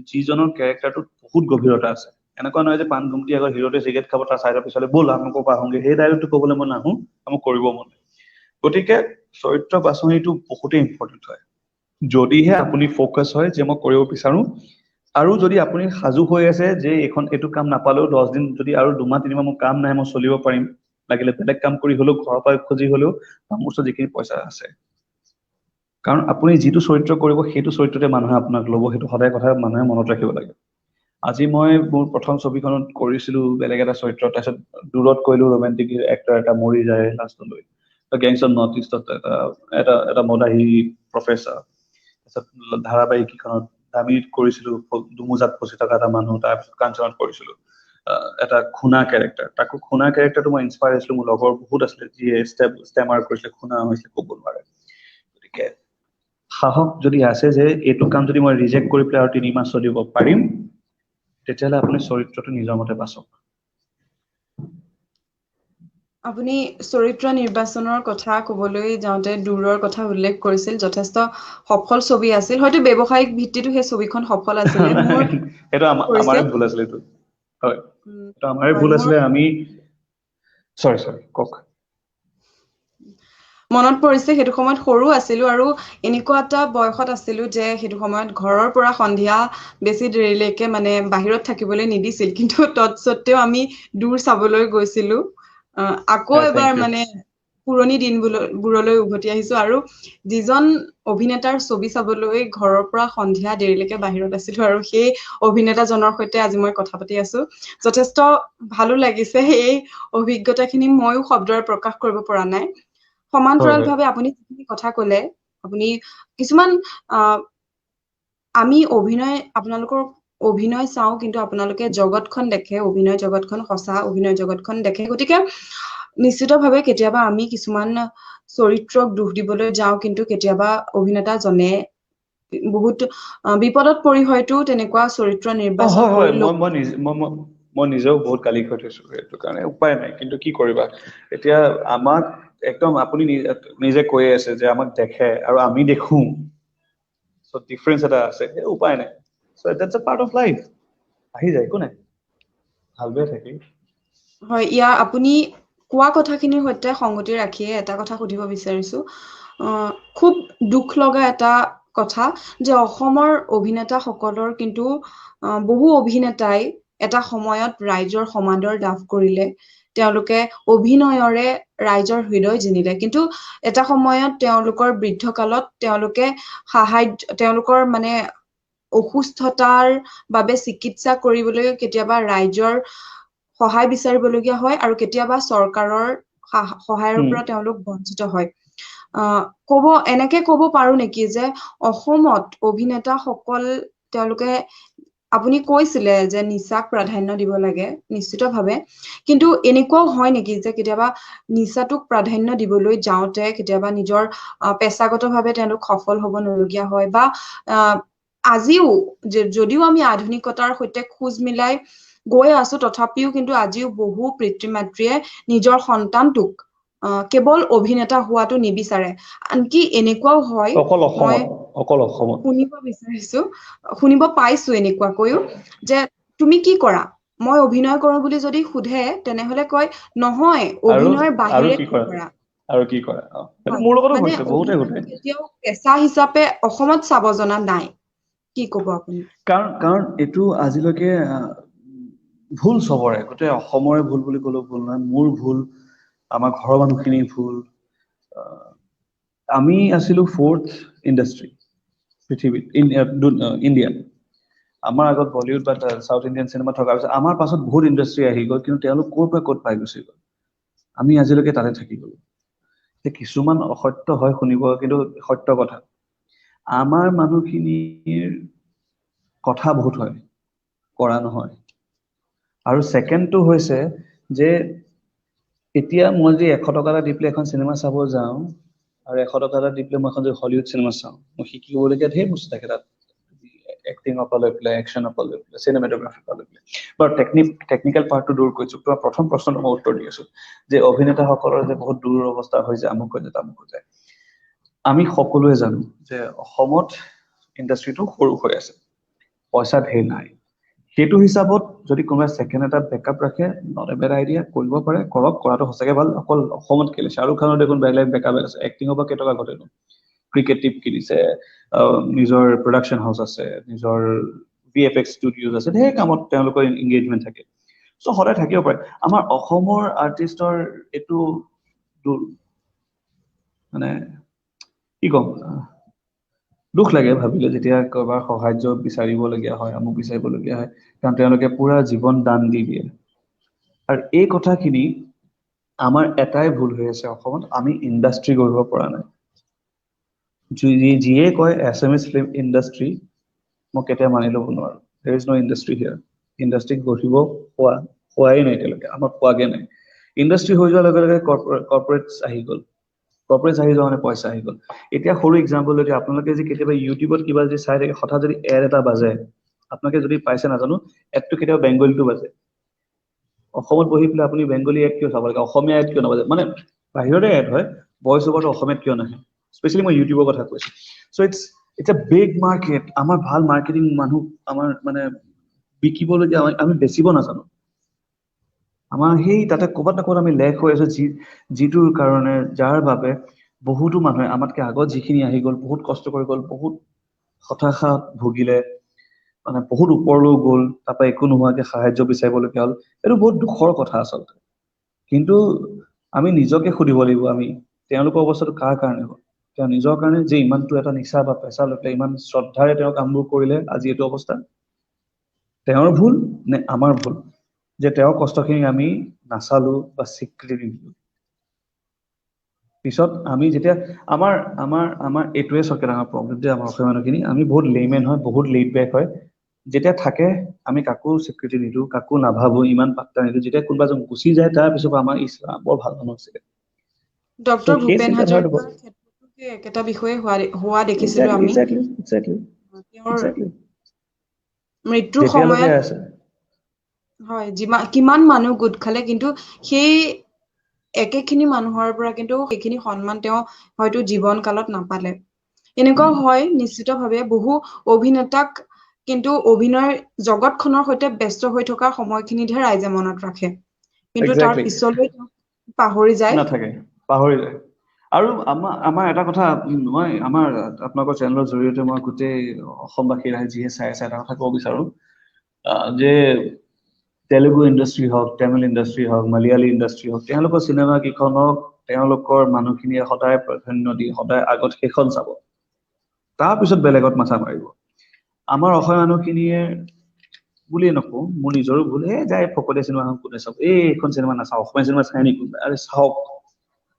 যিজনৰ কেৰেক্টাৰটোত বহুত গভীৰতা আছে। এনেকুৱা নহয় যে পাণ গুমটি আগৰ হিৰোতে চিগৰেট খাব তাৰ চাইডৰ পিছলে ব'ল আমুকৰ পৰা আহোঁগে, সেই ডাইলগটো ক'বলৈ মই নাহো, মোক কৰিব মন নাই। গতিকে চৰিত্ৰ বাছনিটো বহুতেই ইম্পৰ্টেণ্ট হয়। যদিহে আপুনি ফ'কাছ হয় যে মই কৰিব বিচাৰো, আৰু যদি আপুনি সাজু হৈ আছে যে এইটো কাম নাপালেও 10 দিন যদি আৰু 2 মাহ 3 মাহ মোৰ কাম নাই মই চলিব পাৰিম, লাগিলে বেলেগ কাম কৰি হলেও ঘৰৰ পৰা খুজি হলেও মোৰ ওচৰত যিখিনি পইচা আছে। কাৰণ আপুনি যিটো চৰিত্ৰ কৰিব সেইটো চৰিত্ৰতে মানুহে আপোনাক ল'ব, সেইটো সদায় কথা মানুহে মনত ৰাখিব লাগে। আজি মই মোৰ প্ৰথম ছবিখনত কৰিছিলো বেলেগ এটা চৰিত্ৰ, তাৰপিছত দূৰত কৰিলো ৰোমান্টিক এক্টৰ এটা মৰি যায় লাষ্টলৈ, গেংছ অফ নৰ্থ ইষ্টত এটা মদাহী প্ৰফেচাৰ। তাৰপিছত ধাৰাবাহিকখনত দামিত কৰিছিলো দুমোজাত ফচি থকা এটা মানুহ, তাৰপিছত কাঞ্চনত কৰিছিলো এটা খুনা কেৰেক্টাৰ। তাকো খুনা কেৰেক্টাৰটো মই ইনস্পায়াৰ হৈছিলো, মোৰ লগৰ বহুত আছিলে যিয়ে ষ্টেমাৰ কৰিছিলে, খুনা হৈছিলে, ক'ব নোৱাৰে। গতিকে সাহস যদি আছে যে এইটো কাম যদি মই ৰিজেক্ট কৰি পেলাই আৰু 3 মাহ চলিব পাৰিম, তেতিয়াহ'লে আপুনি চৰিত্ৰটো নিজৰ মতে বাছক। আপুনি চৰিত্ৰ নিৰ্বাচনৰ কথা কবলৈ যাওঁতে দূৰৰ কথা উল্লেখ কৰিছিল, যথেষ্ট সফল ছবি আছিল, হয়তো ব্যৱসায়িক ভিত্তিতো সেই ছবিখন সফল আছিলে। মোৰ সেইটো আমাৰে ভুল আছিলে এইটো। হয়, এইটো আমাৰে হয়, ভুল মোৰ আছিলে। আমি চৰি কওক। মনত পৰিছে সেইটো সময়ত সৰু আছিলো আৰু এনেকুৱা এটা বয়সত আছিলো যে সেইটো সময়ত ঘৰৰ পৰা সন্ধিয়া বেছি দেৰিলৈকে মানে বাহিৰত থাকিবলৈ নিদিছিল, কিন্তু তৎসত্বেও আমি দূৰ চাবলৈ গৈছিলো। আকৌ থেংক এবাৰ ইউ। মানে পুৰণি দিনবোৰলৈ উভতি আহিছো, আৰু যিজন অভিনেতাৰ ছবি চাবলৈ ঘৰৰ পৰা সন্ধিয়া দেৰিলৈকে বাহিৰত আছিলো, আৰু সেই অভিনেতাজনৰ সৈতে আজি মই কথা পাতি আছো। যথেষ্ট ভালো লাগিছে। এই অভিজ্ঞতাখিনি ময়ো শব্দৰে প্ৰকাশ কৰিব পৰা নাই। হয় সমান্তৰাল হয় ভাৱে আপুনি যিখিনি কথা কলে, আপুনি কিছুমান আমি আপোনালোকৰ অভিনয় চাওঁ, কিন্তু আপোনালোকে জগতখন দেখে, অভিনয় জগতখন সঁচা অভিনয় জগতখন দেখে। গতিকে নিশ্চিতভাৱে কেতিয়াবা আমি কিছুমান চৰিত্ৰক দুখ দিবলৈ যাওঁ, কিন্তু কেতিয়াবা অভিনেতাজনে বহুত বিপদত পৰি হয়তো তেনেকুৱা চৰিত্ৰ নিৰ্বাচন হয় হয়, কৰি ল'ব। মই নিজেও বহুত গালি খাই থৈছো, সেইটো কাৰণে উপায় নাই। কিন্তু কি কৰিবা, এতিয়া আমাক একদম আপুনি নিজে কৈয়ে আছে যে আমাক দেখে আৰু আমি দেখো, চ' ডিফাৰেন্স এটা আছে, উপায় নাই। So' that's a part of life, আহি যায়, একো নাই, ভাল বেয়া থাকেই। হয়, আপুনি কোৱা কথাখিনিৰ সৈতে সংগতি ৰাখিয়ে এটা কথা সুধিব বিচাৰিছো। খুব দুখ লগা এটা কথা যে অসমৰ অভিনেতাসকলৰ কিন্তু বহু অভিনেতাই এটা সময়ত ৰাইজৰ সমাদৰ লাভ কৰিলে, তেওঁলোকে অভিনয়ৰে ৰাইজৰ হৃদয় জিনিলে, কিন্তু এটা সময়ত তেওঁলোকৰ বৃদ্ধ কালত তেওঁলোকৰ মানে অসুস্থতাৰ বাবে চিকিৎসা কৰিবলৈ কেতিয়াবা ৰাইজৰ সহায় বিচাৰিবলগীয়া হয়, আৰু কেতিয়াবা চৰকাৰৰ সহায়ৰ পৰা তেওঁলোক বঞ্চিত হয়। এনেকে ক'ব পাৰো নেকি যে অসমত অভিনেতাসকল তেওঁলোকে, আপুনি কৈছিলে যে নিচাক প্ৰাধান্য দিব লাগে, নিশ্চিতভাৱে, কিন্তু এনেকুৱাও হয় নেকি যে কেতিয়াবা নিচাটোক প্ৰাধান্য দিবলৈ যাওঁতে কেতিয়াবা নিজৰ পেছাগতভাৱে তেওঁলোক সফল হ'ব নলগীয়া হয়, বা আজিও যদিও আমি আধুনিকতাৰ সৈতে খোজ মিলাই গৈ আছো, তথাপিও কিন্তু আজিও বহু পিতৃ মাতৃয়ে নিজৰ সন্তানটোক কেৱল অভিনেতা হোৱাটো নিবিচাৰে। আনকি এনেকুৱাও হয়, মই অকল অসমত শুনিব পাইছো এনেকুৱাকৈও যে তুমি কি কৰা, মই অভিনয় কৰোঁ বুলি যদি সোধে তেনেহলে কয় নহয় আৰু অভিনয়ৰ আৰু বাহিৰে কি কি কৰা কৰা আৰু কি কৰা সেইটো হয় মোৰ লগতো মানে হৈছে বহুতে অভিনয়টো সোধে কেতিয়াও পেছা হিচাপে অসমত চাব জনা নাই কি ক'ব আপুনি কাৰণ এইটো আজিলৈকে ভুল চবৰে গোটেই অসমৰে ভুল বুলি ক'লেও ভুল নহয় মোৰ ভুল আমাৰ ঘৰৰ মানুহখিনিৰ ভুল আহ, আমি আছিলো ফ'ৰ্থ ইণ্ডাষ্ট্ৰী পৃথিৱীত ইণ্ডিয়াত আমাৰ আগত বলিউড বা সাউথ ইণ্ডিয়ান চিনেমা থকাৰ পিছত আমাৰ পাছত বহুত ইণ্ডাষ্ট্ৰী আহি গ'ল কিন্তু তেওঁলোক ক'ৰ পৰা ক'ত পাই গুচি গ'ল আমি আজিলৈকে তাতে থাকি গ'লো কিছুমান অসত্য হয় শুনিব কিন্তু সত্য কথা আমাৰ মানুহখিনিৰ কথা বহুত হয় কৰা নহয় আৰু ছেকেণ্ডটো হৈছে যে এতিয়া মই যদি 100 টকা এটা দি পেলাই এখন চিনেমা চাব যাওঁ আৰু 100 টকা এটা দি পেলাই মই এখন যদি হলিউড চিনেমা চাওঁ মই শিকিবলগীয়া ধেৰ বস্তু থাকে তাত এক্টিঙৰ পৰা লৈ পেলাই একশ্যনৰ পৰা লৈ পেলাই চিনেমেটোগ্ৰাফিৰ পৰা লৈ পেলাই বাৰু টেকনিকেল পাৰ্টটো দূৰ কৰিছো তোমাৰ প্ৰথম প্ৰশ্নটো মই উত্তৰ দি আছো যে অভিনেতাসকলৰ যে বহুত দূৰ অৱস্থা হৈ যায় আমুক হৈ যায় তামুক হৈ যায় আমি সকলোৱে জানো যে অসমত ইণ্ডাষ্ট্ৰিটো সৰু হৈ আছে পইচা ধেৰ নাই সেইটো হিচাপত যদি কোনোবাই ছেকেণ্ড এটা বেকআপ ৰাখে নট এ বেড আইডিয়া কৰিব পাৰে কৰক কৰাটো সঁচাকে ভাল অকল অসমত কেলে শ্বাহৰুখ খানৰ দেখোন বেলেগ বেকআপ আছে এক্টিঙৰ পৰা কেইটকা ঘটেনো ক্ৰিকেট টিপ কিনিছে নিজৰ প্ৰডাকশ্যন হাউচ আছে নিজৰ VFX ষ্টুডিঅ'জ আছে ধেৰ কামত তেওঁলোকৰ এংগেজমেণ্ট থাকে চ' সদায় থাকিব পাৰে আমাৰ অসমৰ আৰ্টিষ্টৰ এইটো মানে কি ক'ম দুখ লাগে ভাবিলে যেতিয়া কাৰোবাৰ সাহায্য বিচাৰিবলগীয়া হয় আমুক বিচাৰিবলগীয়া হয় কাৰণ তেওঁলোকে পুৰা জীৱন দান দি দিয়ে আৰু এই কথাখিনি আমাৰ এটাই ভুল হৈ আছে অসমত আমি ইণ্ডাষ্ট্ৰী গঢ়িব পৰা নাই যিয়ে কয় এছামিছ ফিল্ম ইণ্ডাষ্ট্ৰী মই কেতিয়া মানি ল'ব নোৱাৰো দেৰ ইজ ন ইণ্ডাষ্ট্ৰী হিয়াৰ ইণ্ডাষ্ট্ৰীক গঢ়িব হোৱাই নাই এতিয়ালৈকে আমাক পোৱাগে নাই ইণ্ডাষ্ট্ৰী হৈ যোৱাৰ লগে লগে কৰ্পৰেটছ আহি গ'ল কৰ্পৰেটছ আহি যোৱা মানে পইচা আহি গ'ল এতিয়া সৰু এক্সাম্পল যদি আপোনালোকে যদি কেতিয়াবা ইউটিউবত কিবা যদি চাই থাকে হঠাৎ যদি এড এটা বাজে আপোনালোকে যদি পাইছে নাজানো এডটো কেতিয়াবা বেংগলীটো বাজে অসমত বহি পেলাই আপুনি বেংগলী এড কিয় চাব লাগে অসমীয়া এড কিয় নাবাজে মানে বাহিৰতে এড হয় ভইচ অভাৰটো অসমীয়াত কিয় নাহে স্পেচিয়েলি মই ইউটিউবৰ কথা কৈছো চ' ইটছ এ বিগ মাৰ্কেট আমাৰ ভাল মাৰ্কেটিং মানুহ আমাৰ মানে বিকিবলগীয়া আমি বেচিব নাজানো আমাৰ সেই তাতে ক'ৰবাত না ক'ৰবাত আমি লেখ হৈ আছো যিটোৰ কাৰণে যাৰ বাবে বহুতো মানুহে আমাতকে আগত যিখিনি আহি গ'ল বহুত কষ্ট কৰি গ'ল বহুত হতাশা ভুগিলে মানে বহুত ওপৰলৈও গ'ল তাৰ পৰা একো নোহোৱাকে সাহায্য বিচাৰিবলগীয়া হ'ল এইটো বহুত দুখৰ কথা আচলতে কিন্তু আমি নিজকে সুধিব লাগিব আমি তেওঁলোকৰ অৱস্থাটো কাৰ কাৰণে হ'ল তেওঁ নিজৰ কাৰণে যে ইমানটো এটা নিচা বা পেচা লৈ পেলাই ইমান শ্ৰদ্ধাৰে তেওঁ কামবোৰ কৰিলে আজি এইটো অৱস্থা তেওঁৰ ভুল নে আমাৰ ভুল যে তেওঁৰ কষ্টখিনি আমি নাচালো বা স্বীকৃতি নিদিলো পিছত আমি যেতিয়া আমাৰ আমাৰ আমাৰ এইটোৱে চবকে ডাঙৰ প্ৰব্লেম যে আমাৰ অসমীয়া মানুহখিনি আমি বহুত লেইমেন হয় বহুত লেইড বেক হয় যেতিয়া থাকে আমি কাকো স্বীকৃতি নিদিওঁ কাকো নাভাবো ইমান পাত্তা নিদিওঁ যেতিয়া কোনোবা এজন গুচি যায় তাৰ পিছৰ পৰা আমাৰ ইছৰাম বৰ ভাল মানুহ আছিলে ডক্টৰ সেই ভূপেন চিন্তাধাৰাটো হাজৰিকাৰ ক্ষেত্ৰতো সেই একেটা বিষয়ে হোৱা দেখিছিলো একজেক্টলি আমি একজেক্টলি একজেক্টলি তেওঁৰ একজেক্টলি মৃত্যুৰ যেতিয়ালৈকে সময়ত আছে হয় কিমান মানুহ গোট খালে কিন্তু সেই একেখিনি মানুহৰ পৰা কিন্তু সেইখিনি সন্মান তেওঁ হয়তো জীৱন কালত নাপালে এনেকুৱাও হয় নিশ্চিতভাৱে বহু অভিনেতাক কিন্তু অভিনয় জগতখনৰ সৈতে ব্যস্ত হৈ থকা সময়খিনিতহে ৰাইজে মনত ৰাখে কিন্তু তাৰ একজেক্টলি পিছলৈ পাহৰি যায় নাথাকে পাহৰি যায় আৰু আমাৰ এটা কথা মই আমাৰ আপোনালোকৰ চেনেলৰ জৰিয়তে মই গোটেই অসমবাসী ৰাইজ যিয়ে চাই আছে এটা কথা ক'ব বিচাৰো যে তেলেগু ইণ্ডাষ্ট্ৰী হওক তামিল ইণ্ডাষ্ট্ৰী হওক মালয়ালী ইণ্ডাষ্ট্ৰী হওক তেওঁলোকৰ চিনেমা কেইখনক তেওঁলোকৰ মানুহখিনিয়ে সদায় প্ৰাধান্য দি সদায় আগত সেইখন চাব তাৰপিছত বেলেগত মাথা মাৰিব আমাৰ অসমীয়া মানুহখিনিয়ে বুলিয়ে নকওঁ মোৰ নিজৰো ভুল যায় ফকতীয়া চিনেমা কোনে চাব এইখন চিনেমা নাচাওঁ অসমীয়া চিনেমা চাই নেকি আৰে চাওক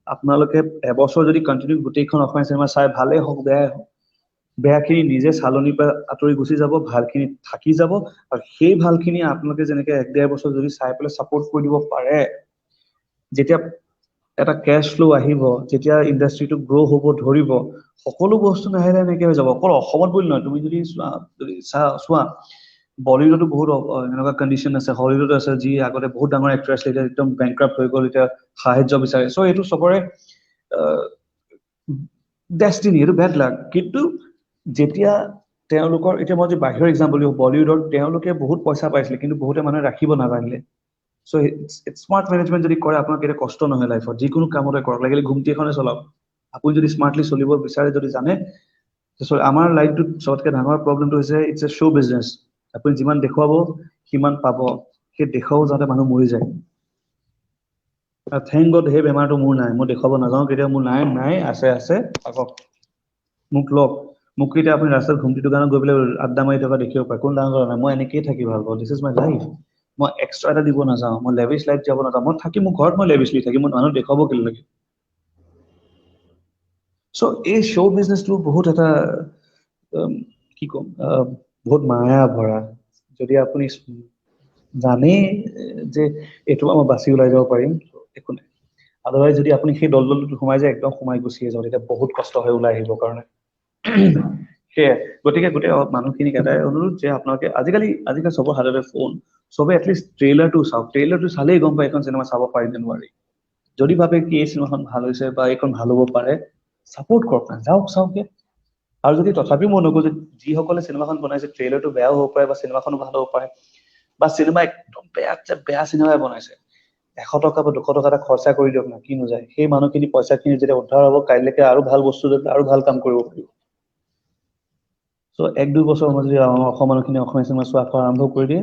আপোনালোকে এবছৰ যদি কণ্টিনিউ গোটেইখন অসমীয়া চিনেমা চাই ভালেই হওক বেয়াই হওক বেয়াখিনি নিজে চালনিৰ পৰা আঁতৰি গুচি যাব ভালখিনি থাকি যাব আৰু সেই ভালখিনি আপোনালোকে যেনেকে 1-1.5 বছৰ যদি চাই পেলাই ছাপোৰ্ট কৰি দিব পাৰে যেতিয়া এটা কেছ ফ্ল' আহিব যেতিয়া ইণ্ডাষ্ট্ৰিটো গ্ৰ' হ'ব ধৰিব সকলো বস্তু লাহে লাহে নাইকিয়া হৈ যাব অকল অসমত বুলি নহয় তুমি যদি চোৱা বলিউডতো বহুত এনেকুৱা কণ্ডিশ্যন আছে হলিউডত আছে যি আগতে বহুত ডাঙৰ এক্টৰ আছিলে এতিয়া একদম বেংক্ৰাপ্ট হৈ গ'ল এতিয়া সাহায্য বিচাৰে চ' এইটো চবৰে ডেষ্টিনি এইটো বেড লাক কিন্তু যেতিয়া তেওঁলোকৰ এতিয়া মই যে বাহিৰৰ এক্সাম্পল দিওঁ বলিউডৰ তেওঁলোকে বহুত পইচা পাইছিলে কিন্তু বহুতে মানুহে ৰাখিব নাজানিলে সো স্মাৰ্ট মেনেজমেন্ট যদি কৰে আপোনাৰ কেতিয়া কষ্ট নহয় লাইফত যিকোনো কামতে কৰক লাগিলে ঘুমটি এখনে চলাওক আপুনি যদি স্মাৰ্টলি চলিব বিচাৰে যদি জানে আমাৰ লাইফটোত সবতকৈ ডাঙৰ প্ৰবলেমটো হৈছে ইটছ এ শ্ব' বিজনেছ আপুনি যিমান দেখুৱাব সিমান পাব সেই দেখুৱাও যাতে মানুহ মৰি যায় থেংক গড সেই বেমাৰটো মোৰ নাই মই দেখুৱাব নাযাওঁ কেতিয়া মোৰ নাই আছে থাকক মোক লওক মোক কেতিয়া আপুনি ৰাস্তাত ঘুমটি দোকানত গৈ পেলাই আড্ডা মাৰি থকা দেখিব পাৰে কোন ডাঙৰ নাই মই এনেকেই থাকি ভাল পাওঁ দিছ ইজ মাই লাইফ মই এক্সট্ৰা এটা দিব নাযাওঁ মই লেভিছ লাইফ যাব নাযাওঁ মই থাকি মোৰ ঘৰত মই লেভিছলি থাকি মই মানুহ দেখুৱাব কেলে লাগে সো এই শ্ব' বিজনেছটো বহুত এটা কি ক'ম বহুত মায়া ভৰা যদি আপুনি জানে যে এইটো মই বাছি ওলাই যাব পাৰিম একো নাই আদাৰৱাইজ যদি আপুনি সেই দলটোত সোমাই যায় একদম সোমাই গুচিয়ে যাওঁ তেতিয়া বহুত কষ্ট হয় ওলাই আহিবৰ কাৰণে সেয়ে গতিকে গোটেই মানুহখিনিক এটাই অনুৰোধ যে আপোনালোকে আজিকালি চবৰ হাততে ফোন চবে এটলিষ্ট ট্ৰেইলাৰটো চাওক ট্ৰেইলাৰটো চালেই গম পায় এখন চিনেমা চাব পাৰি নে নোৱাৰি যদি ভাবে কি এই চিনেমাখন ভাল হৈছে বা এইখন ভাল হ'ব পাৰে ছাপোৰ্ট কৰক না যাওক চাওকে আৰু যদি তথাপিও মই নকওঁ যে যিসকলে চিনেমাখন বনাইছে ট্ৰেইলাৰটো বেয়াও হ'ব পাৰে বা চিনেমাখনো ভাল হ'ব পাৰে বা চিনেমা একদম বেয়া চিনেমাই বনাইছে 100 টকা বা 200 টকা এটা খৰচা কৰি দিয়ক না কিনো যায় সেই মানুহখিনি পইচাখিনি যেতিয়া উদ্ধাৰ হ'ব কাইলৈকে আৰু ভাল বস্তু লৈ আৰু ভাল কাম কৰিব পাৰিব সো 1-2 বছৰ সময় যদি অসম মানুহখিনি অসমীয়া চিনেমা চোৱা আৰম্ভ কৰি দিয়ে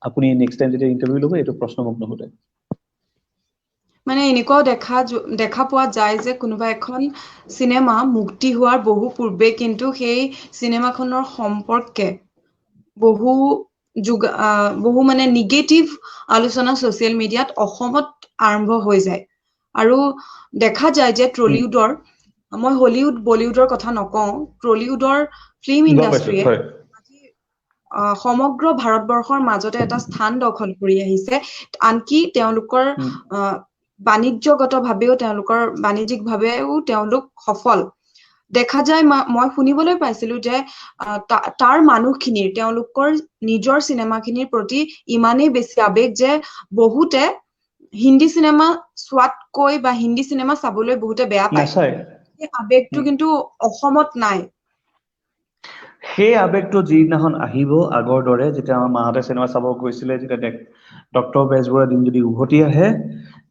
আপুনি নেক্সট টাইম যেতিয়া ইণ্টাৰভিউ ল'ব এইটো প্ৰশ্ন মোক নুসুধে মানে এনেকুৱাও দেখা পোৱা যায় যে কোনোবা এখন চিনেমা মুক্তি হোৱাৰ বহু পূৰ্বে কিন্তু সেই চিনেমাখনৰ সম্পৰ্কে বহু মানে নিগেটিভ আলোচনা ছচিয়েল মিডিয়াত অসমত আৰম্ভ হৈ যায় আৰু দেখা যায় যে ট্ৰলিউডৰ মই হলিউড বলিউডৰ কথা নকওঁ ট্ৰলিউডৰ ফিল্ম গম পাইছো ইণ্ডাষ্ট্ৰীয়ে হয় সমগ্ৰ ভাৰতবৰ্ষৰ মাজতে এটা স্থান দখল কৰি আহিছে আনকি তেওঁলোকৰ বাণিজ্যগতভাৱেও তেওঁলোকৰ বাণিজ্যিকভাৱেও তেওঁলোক সফল দেখা যায় মই শুনিবলৈ পাইছিলো যে তাৰ মানুহখিনিৰ তেওঁলোকৰ নিজৰ চিনেমাখিনিৰ প্ৰতি ইমানেই বেছি আবেগ যে বহুতে হিন্দী চিনেমা চোৱাতকৈ বা হিন্দী চিনেমা চাবলৈ বহুতে বেয়া পায় নাচায় সেই আবেগটো কিন্তু অসমত নাই সেই আবেগটো যিদিনাখন আহিব আগৰ দৰে যেতিয়া আমাৰ মাহঁতে চিনেমা চাব গৈছিলে যেতিয়া ডক্টৰ বেজবৰুৱা দিন যদি উভতি আহে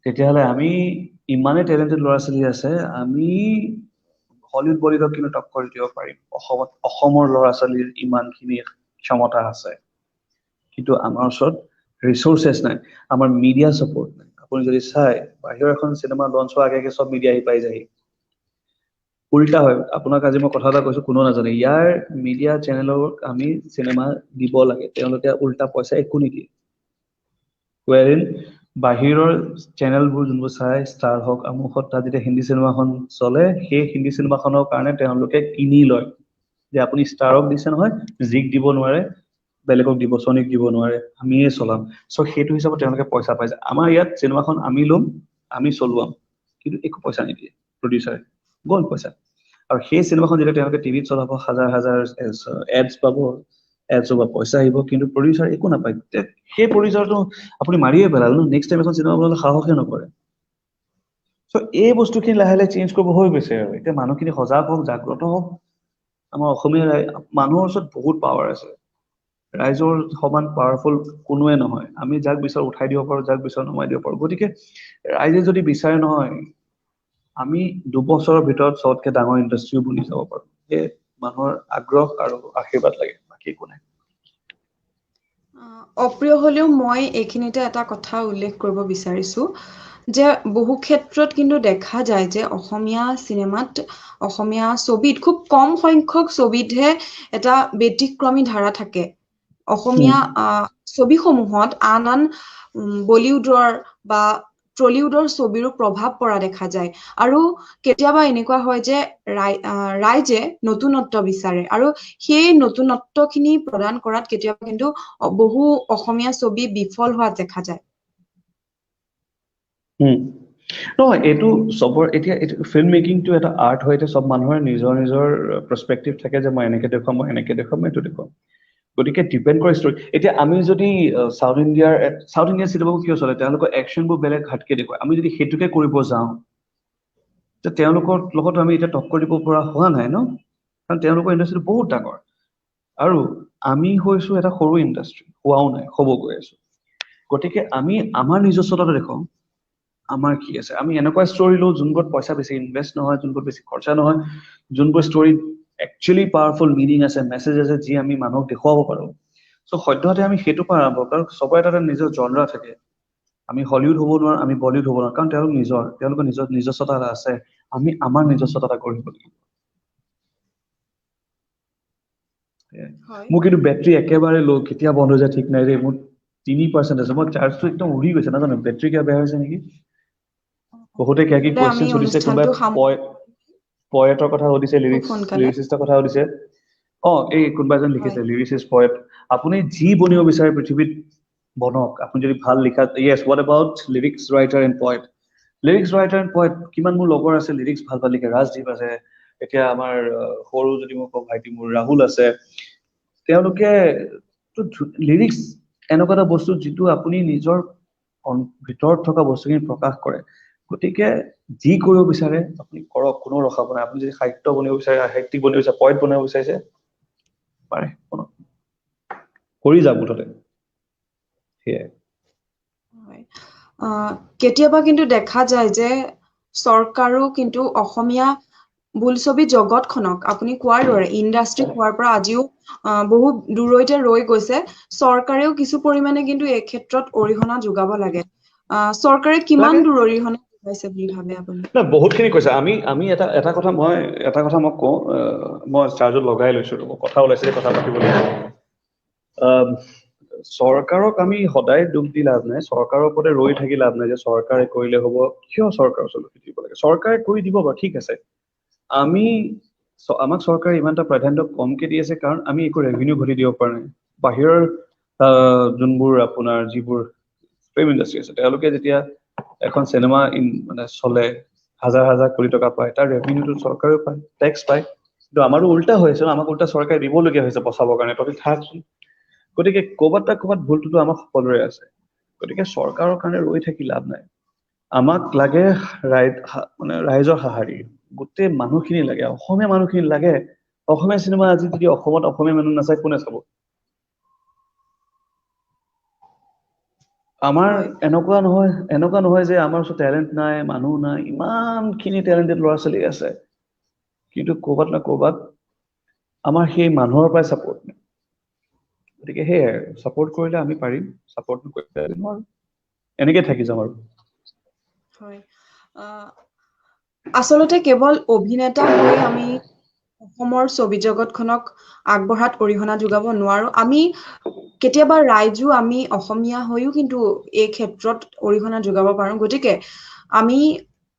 তেতিয়াহ'লে আমি ইমানেই টেলেণ্টেড ল'ৰা ছোৱালী আছে আমি হলিউড বলিউডক কিন্তু টক্কৰ দিব পাৰিম অসমৰ ল'ৰা ছোৱালীৰ ইমানখিনি ক্ষমতা আছে কিন্তু আমাৰ ওচৰত ৰিচোৰ্চেছ নাই আমাৰ মিডিয়া ছাপোৰ্ট নাই আপুনি যদি চাই বাহিৰৰ এখন চিনেমা লঞ্চ হোৱাৰ আগে চব মিডিয়া আহি পাই যায়হি উল্টা হয় আপোনাক আজি মই কথা এটা কৈছো কোনো নাজানে ইয়াৰ মিডিয়া চেনেলক আমি চিনেমা দিব লাগে তেওঁলোকে উল্টা পইচা একো নিদিয়ে ৱেৰিন বাহিৰৰ চেনেলবোৰ যোনবোৰ চাই ষ্টাৰ হওক আমুকত তাত যেতিয়া হিন্দী চিনেমাখন চলে সেই হিন্দী চিনেমাখনৰ কাৰণে তেওঁলোকে কিনি লয় যে আপুনি ষ্টাৰক দিছে নহয় জিক দিব নোৱাৰে বেলেগক দিব ছনিক দিব নোৱাৰে আমিয়ে চলাম সো সেইটো হিচাপত তেওঁলোকে পইচা পাইছে আমাৰ ইয়াত চিনেমাখন আমি ল'ম আমি চলোৱাম কিন্তু একো পইচা নিদিয়ে প্ৰডিউচাৰে গ'ল পইচা আৰু সেই চিনেমাখন যেতিয়া তেওঁলোকে টিভিত চলাব হাজাৰ এডছ পাব এডছৰ পৰা পইচা আহিব কিন্তু প্ৰডিউচাৰ একো নাপায় সেই প্ৰডিউচাৰটো আপুনি মাৰিয়ে পেলাল ন নেক্সট টাইম এখন চিনেমা বনালে সাহসে নকৰে সো এই বস্তুখিনি লাহে লাহে চেঞ্জ কৰিব হৈ গৈছে আৰু এতিয়া মানুহখিনি সজাগ হওক জাগ্ৰত হওক আমাৰ অসমীয়া মানুহৰ ওচৰত বহুত পাৱাৰ আছে ৰাইজৰ সমান পাৱাৰফুল কোনোৱে নহয় আমি যাক বিচাৰ উঠাই দিব পাৰো যাক বিচাৰ নমাই দিব পাৰো গতিকে ৰাইজে যদি বিচাৰে নহয় আমি 2 বছৰৰ ভিতৰত সবতকৈ ডাঙৰ ইণ্ডাষ্ট্ৰীও বনি যাব পাৰো এই মানুহৰ আগ্ৰহ আৰু আশীৰ্বাদ লাগে বাকী একো নাই অপ্ৰিয় হলেও মই এইখিনিতে এটা কথা উল্লেখ কৰিব বিচাৰিছো যে বহু ক্ষেত্ৰত কিন্তু দেখা যায় যে অসমীয়া চিনেমাত অসমীয়া ছবিত খুব কম সংখ্যক ছবিতহে এটা ব্যতিক্ৰমী ধাৰা থাকে অসমীয়া ছবিসমূহত আন বলিউডৰ বা ট্ৰলিউডৰ ছবিৰো প্ৰভাৱ পৰা দেখা যায় আৰু কেতিয়াবা এনেকুৱা হয় যে ৰাইজে নতুনত্ব বিচাৰে আৰু সেই নতুনত্বখিনি প্ৰদান কৰাত কেতিয়াবা কিন্তু বহু অসমীয়া ছবি বিফল হোৱা দেখা যায় নহয় এইটো চবৰ এতিয়া ফিল্ম মেকিংটো এটা আৰ্ট হয় এতিয়া চব মানুহৰ নিজৰ নিজৰ পাৰ্সপেক্টিভ থাকে যে মই এনেকে দেখুৱাম মই এনেকে দেখুৱাম মই এইটো দেখুৱাম গতিকে ডিপেণ্ড কৰে ষ্টৰী এতিয়া আমি যদি সাউথ ইণ্ডিয়ান চিনেমাবোৰ কিয় চলে তেওঁলোকৰ একশ্যনবোৰ বেলেগ হাতকে দেখুৱায় আমি যদি সেইটোকে কৰিব যাওঁ তেওঁলোকৰ লগত আমি এতিয়া টক্কৰ দিব পৰা হোৱা নাই ন কাৰণ তেওঁলোকৰ ইণ্ডাষ্ট্ৰীটো বহুত ডাঙৰ আৰু আমি হৈছো এটা সৰু ইণ্ডাষ্ট্ৰি, হোৱাও নাই, হ'ব গৈ আছো। গতিকে আমি আমাৰ নিজস্বতাটো দেখুৱাওঁ, আমাৰ কি আছে। আমি এনেকুৱা ষ্টৰী লওঁ যোনবোৰত পইচা বেছি ইনভেষ্ট নহয়, যোনবোৰত বেছি খৰচা নহয়, যোনবোৰ ষ্টৰীত একচুৱেলি পাৱাৰফুল মিনিং আছে, মেছেজ আছে, যি আমি মানুহক দেখুৱাব পাৰো। চ' সদ্যহতে আমি সেইটো পৰা আৰম্ভ, কাৰণ চবৰে এটা নিজৰ জনৰা থাকে। আমি হলিউড হ'ব নোৱাৰো, আমি বলিউড হ'ব নোৱাৰো, কাৰণ তেওঁলোকৰ নিজস্বতা এটা আছে। আমি আমাৰ নিজস্বতা এটা কৰিব লাগিব। হয় মোৰ কিন্তু বেটাৰী একেবাৰে ল', কেতিয়া বন্ধ হৈ যায় ঠিক নাই দেই। মোৰ 3% আছে, মই চাৰ্জটো একদম উৰি গৈছে, নাজানো বেটাৰী কিবা বেয়া হৈছে নেকি। বহুতে কিবা কি তেতিয়াহ'লে আমি কুৱেশ্যন সুধিছে, কোনোবাই অনুষ্ঠানটো পয়েটৰ কথা সুধিছে, খুব সোনকালে লিৰিচিষ্টৰ কথা সুধিছে। এই কোনোবা এজন হয় লিখিছে লিৰিচিষ্ট পয়েট। আপুনি যি বনিব বিচাৰে পৃথিৱীত বনক, আপুনি যদি ভাল লিখা। য়েছ, what about lyrics writer and poet? Lyrics writer and poet কিমান মোৰ লগৰ আছে, লিৰিক্স ভাল ভাল লিখে। ৰাজদ্বীপ আছে, এতিয়া আমাৰ সৰু যদি মই কওঁ ভাইটি মোৰ ৰাহুল আছে। তেওঁলোকে লিৰিক্স এনেকুৱা এটা বস্তু যিটো আপুনি নিজৰ ভিতৰত থকা বস্তুখিনি প্ৰকাশ কৰে। গতিকে যি কৰিব বিচাৰে আপুনি কৰক, কোনো ৰখাব নাই। আপুনি যদি সাহিত্য বনিব বিচাৰে, সাহিত্যিক বনিব বিচাৰে, পয়েট বনিব বিচাৰিছে, পাৰে কৰি যাওক মুঠতে, সেয়াই। হয়। কেতিয়াবা কিন্তু দেখা যায় যে চৰকাৰো কিন্তু অসমীয়া বোলছবি জগতখনক আপুনি কোৱাৰ দৰে ইণ্ডাষ্ট্ৰী হোৱাৰ পৰা আজিও বহুত দূৰৈতে ৰৈ গৈছে। চৰকাৰেও কিছু পৰিমাণে কিন্তু এই ক্ষেত্ৰত অৰিহণা যোগাব লাগে। চৰকাৰে কিমান লাগে দূৰ অৰিহণা যোগাইছে বুলি ভাবে আপুনি? বহুতখিনি কৈছে। আমি এটা কথা মই কওঁ, মই চাৰ্জত লগাই লৈছো, কথা ওলাইছে, কথা পাতিবলৈ। চৰকাৰক আমি সদায় দুখ দি লাভ নাই, চৰকাৰৰ ওপৰতে ৰৈ থাকি লাভ নাই যে চৰকাৰে কৰিলে হ'ব। কিয় চৰকাৰৰ ওচৰত দিব লাগে? চৰকাৰে কৰি দিব বাৰু, ঠিক আছে। আমাক চৰকাৰে ইমান এটা প্ৰাধান্য কমকে দি আছে, কাৰণ আমি একো ৰেভিনিউ ঘটি দিব পৰা নাই। বাহিৰৰ যোনবোৰ আপোনাৰ যিবোৰ ফিল্ম ইণ্ডাষ্ট্ৰী আছে, তেওঁলোকে যেতিয়া এখন চিনেমা মানে চলে, হাজাৰ হাজাৰ কোটি টকা পায়, তাৰ ৰেভিনিউটো চৰকাৰেও পায়, টেক্স পায়। কিন্তু আমাৰো উল্টা হৈ আছে, আমাক উল্টা চৰকাৰে দিবলগীয়া হৈছে বচাবৰ কাৰণে, তহঁতি থাকচোন। গতিকে ক'ৰবাত ভুলটোতো আমাৰ সকলোৰে আছে। গতিকে চৰকাৰৰ কাৰণে ৰৈ থাকি লাভ নাই। আমাক লাগে ৰাইজৰ সঁহাৰি, গোটেই মানুহখিনি লাগে, অসমীয়া মানুহখিনি লাগে। অসমীয়া চিনেমা আজি যদি অসমত অসমীয়া মানুহ নাচায়, কোনে চাব? আমাৰ হয় এনেকুৱা নহয় যে আমাৰ ওচৰত টেলেণ্ট নাই, মানুহ নাই। ইমানখিনি টেলেণ্টেড ল'ৰা ছোৱালী আছে, কিন্তু ক'ৰবাত না ক'ৰবাত আমাৰ সেই মানুহৰ পৰাই চাপৰ্ট নাই। গতিকে সেয়াই, চাপৰ্ট কৰিলে আমি পাৰিম, চাপৰ্ট নকৰিলে নোৱাৰো। এনেকে থাকি যাম আৰু। হয়। আচলতে কেৱল অভিনেতা হৈ আমি অসমৰ ছবি জগতখনক আগবঢ়াত অৰিহণা যোগাব নোৱাৰো। আমি কেতিয়াবা ৰাইজো আমি অসমীয়া হৈও কিন্তু এই ক্ষেত্ৰত অৰিহণা যোগাব পাৰো। গতিকে আমি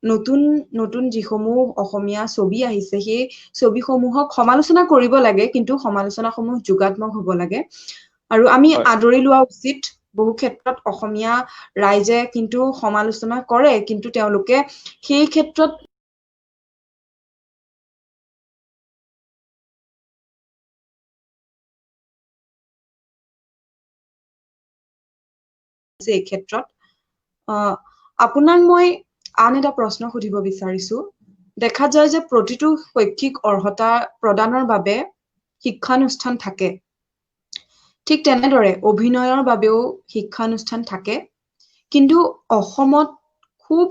নতুন নতুন যিসমূহ অসমীয়া ছবি আহিছে, সেই ছবিসমূহক সমালোচনা কৰিব লাগে, কিন্তু সমালোচনাসমূহ যোগাত্মক হ'ব লাগে। আৰু আমি হয় আদৰি লোৱা উচিত। বহু ক্ষেত্ৰত অসমীয়া ৰাইজে কিন্তু সমালোচনা কৰে, কিন্তু তেওঁলোকে সেই ক্ষেত্ৰত এই ক্ষেত্ৰত আপোনাক মই আন এটা প্ৰশ্ন সুধিব বিচাৰিছো। দেখা যায় যে প্ৰতিটো শৈক্ষিক অৰ্হতা প্ৰদানৰ বাবে শিক্ষানুষ্ঠান থাকে। ঠিক তেনেদৰে অভিনয়ৰ বাবেও শিক্ষানুষ্ঠান থাকে। কিন্তু অসমত খুব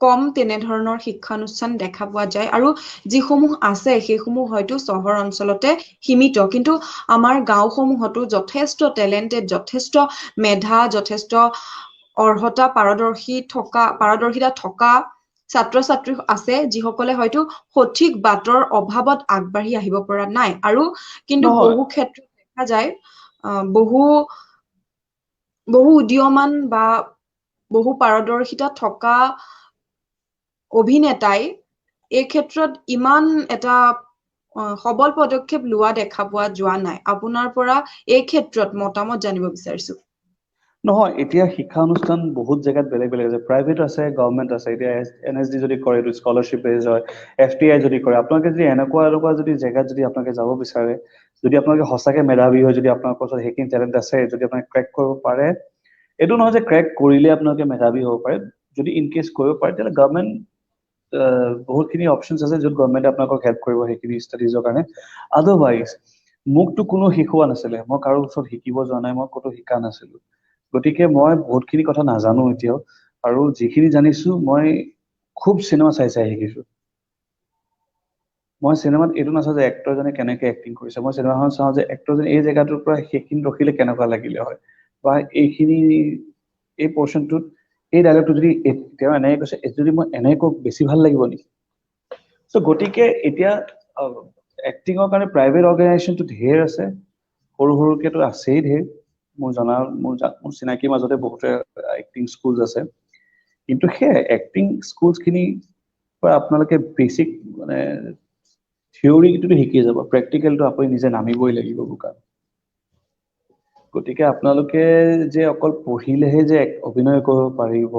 কম তেনেধৰণৰ শিক্ষানুষ্ঠান দেখা পোৱা যায়, আৰু যিসমূহ আছে সেইসমূহ হয়তো চহৰ অঞ্চলতে সীমিত। কিন্তু আমাৰ গাঁওসমূহতো যথেষ্ট টেলেণ্টেড, যথেষ্ট মেধা, যথেষ্ট অৰ্হতা, পাৰদৰ্শিতা থকা ছাত্ৰ ছাত্ৰী আছে, যিসকলে হয়তো সঠিক বাটৰ অভাৱত আগবাঢ়ি আহিব পৰা নাই। আৰু কিন্তু নহয় বহু ক্ষেত্ৰত দেখা যায় বহু উদীয়মান বা বহু পাৰদৰ্শিতা থকা অভিনেতাই এই ক্ষেত্ৰত ইমান এটা সবল পদক্ষেপ লোৱা দেখা পোৱা যোৱা নাই। আপোনাৰ পৰা এই ক্ষেত্ৰত মতামত জানিব বিচাৰিছো। নহয়, এতিয়া শিক্ষা অনুষ্ঠান বহুত জেগাত বেলেগ বেলেগ আছে। প্ৰাইভেট আছে, গভৰ্ণমেণ্ট আছে। এতিয়া NSD যদি কৰে, এইটো স্কলাৰশ্বিপ বেছ হয়। FTI যদি কৰে, আপোনালোকে যদি এনেকুৱা যদি জেগাত যদি আপোনালোকে যাব বিচাৰে, যদি আপোনালোকে সঁচাকে মেধাৱী হয়, যদি আপোনালোকৰ ওচৰত সেইখিনি টেলেণ্ট আছে, যদি আপোনালোকে ক্ৰেক কৰিব পাৰে, এইটো নহয় যে ক্ৰেক কৰিলে আপোনালোকে মেধাৱী হ'ব পাৰে। যদি ইনকেছ কৰিব পাৰে, তেতিয়াহ'লে গভৰ্ণমেণ্ট বহুতখিনি অপশ্যনছ আছে, য'ত গভৰ্ণমেণ্টে আপোনালোকক হেল্প কৰিব সেইখিনি ষ্টাডিজৰ কাৰণে। আদাৰৱাইজ মোকতো কোনো শিকোৱা নাছিলে, মই কাৰো ওচৰত শিকিব যোৱা নাই, মই ক'তো শিকা নাছিলো। গতিকে মই বহুতখিনি কথা নাজানো এতিয়াও, আৰু যিখিনি জানিছো মই খুব চিনেমা চাই চাই শিকিছো। মই চিনেমাত এইটো নাচাওঁ যে এক্টৰজনে কেনেকে এক্টিং কৰিছে, মই চিনেমাখন চাওঁ যে এক্টৰজনে এই জেগাটোৰ পৰা সেইখিনি ৰখিলে কেনেকুৱা লাগিলে হয়, বা এইখিনি এই পৰ্চনটোত এই ডাইলগটো যদি তেওঁ এনেকে কৈছে, যদি মই এনেকে কওঁ বেছি ভাল লাগিব নেকি। চ' গতিকে এতিয়া এক্টিঙৰ কাৰণে প্ৰাইভেট অৰ্গেনাইজেশ্যনটো ঢেৰ আছে, সৰু সৰুকেতো আছেই ঢেৰ। মোৰ চিনাকিৰ মাজতে বহুতে এক্টিং স্কুল আছে, কিন্তু সেই এক্টিং স্কুলখিনি পৰা আপোনালোকে বেছিক মানে থিয়ৰিটোতো শিকি যাব, প্ৰেক্টিকেলটো আপুনি নিজে নামিবই লাগিব বোকাত। গতিকে আপোনালোকে যে অকল পঢ়িলেহে যে অভিনয় কৰিব পাৰিব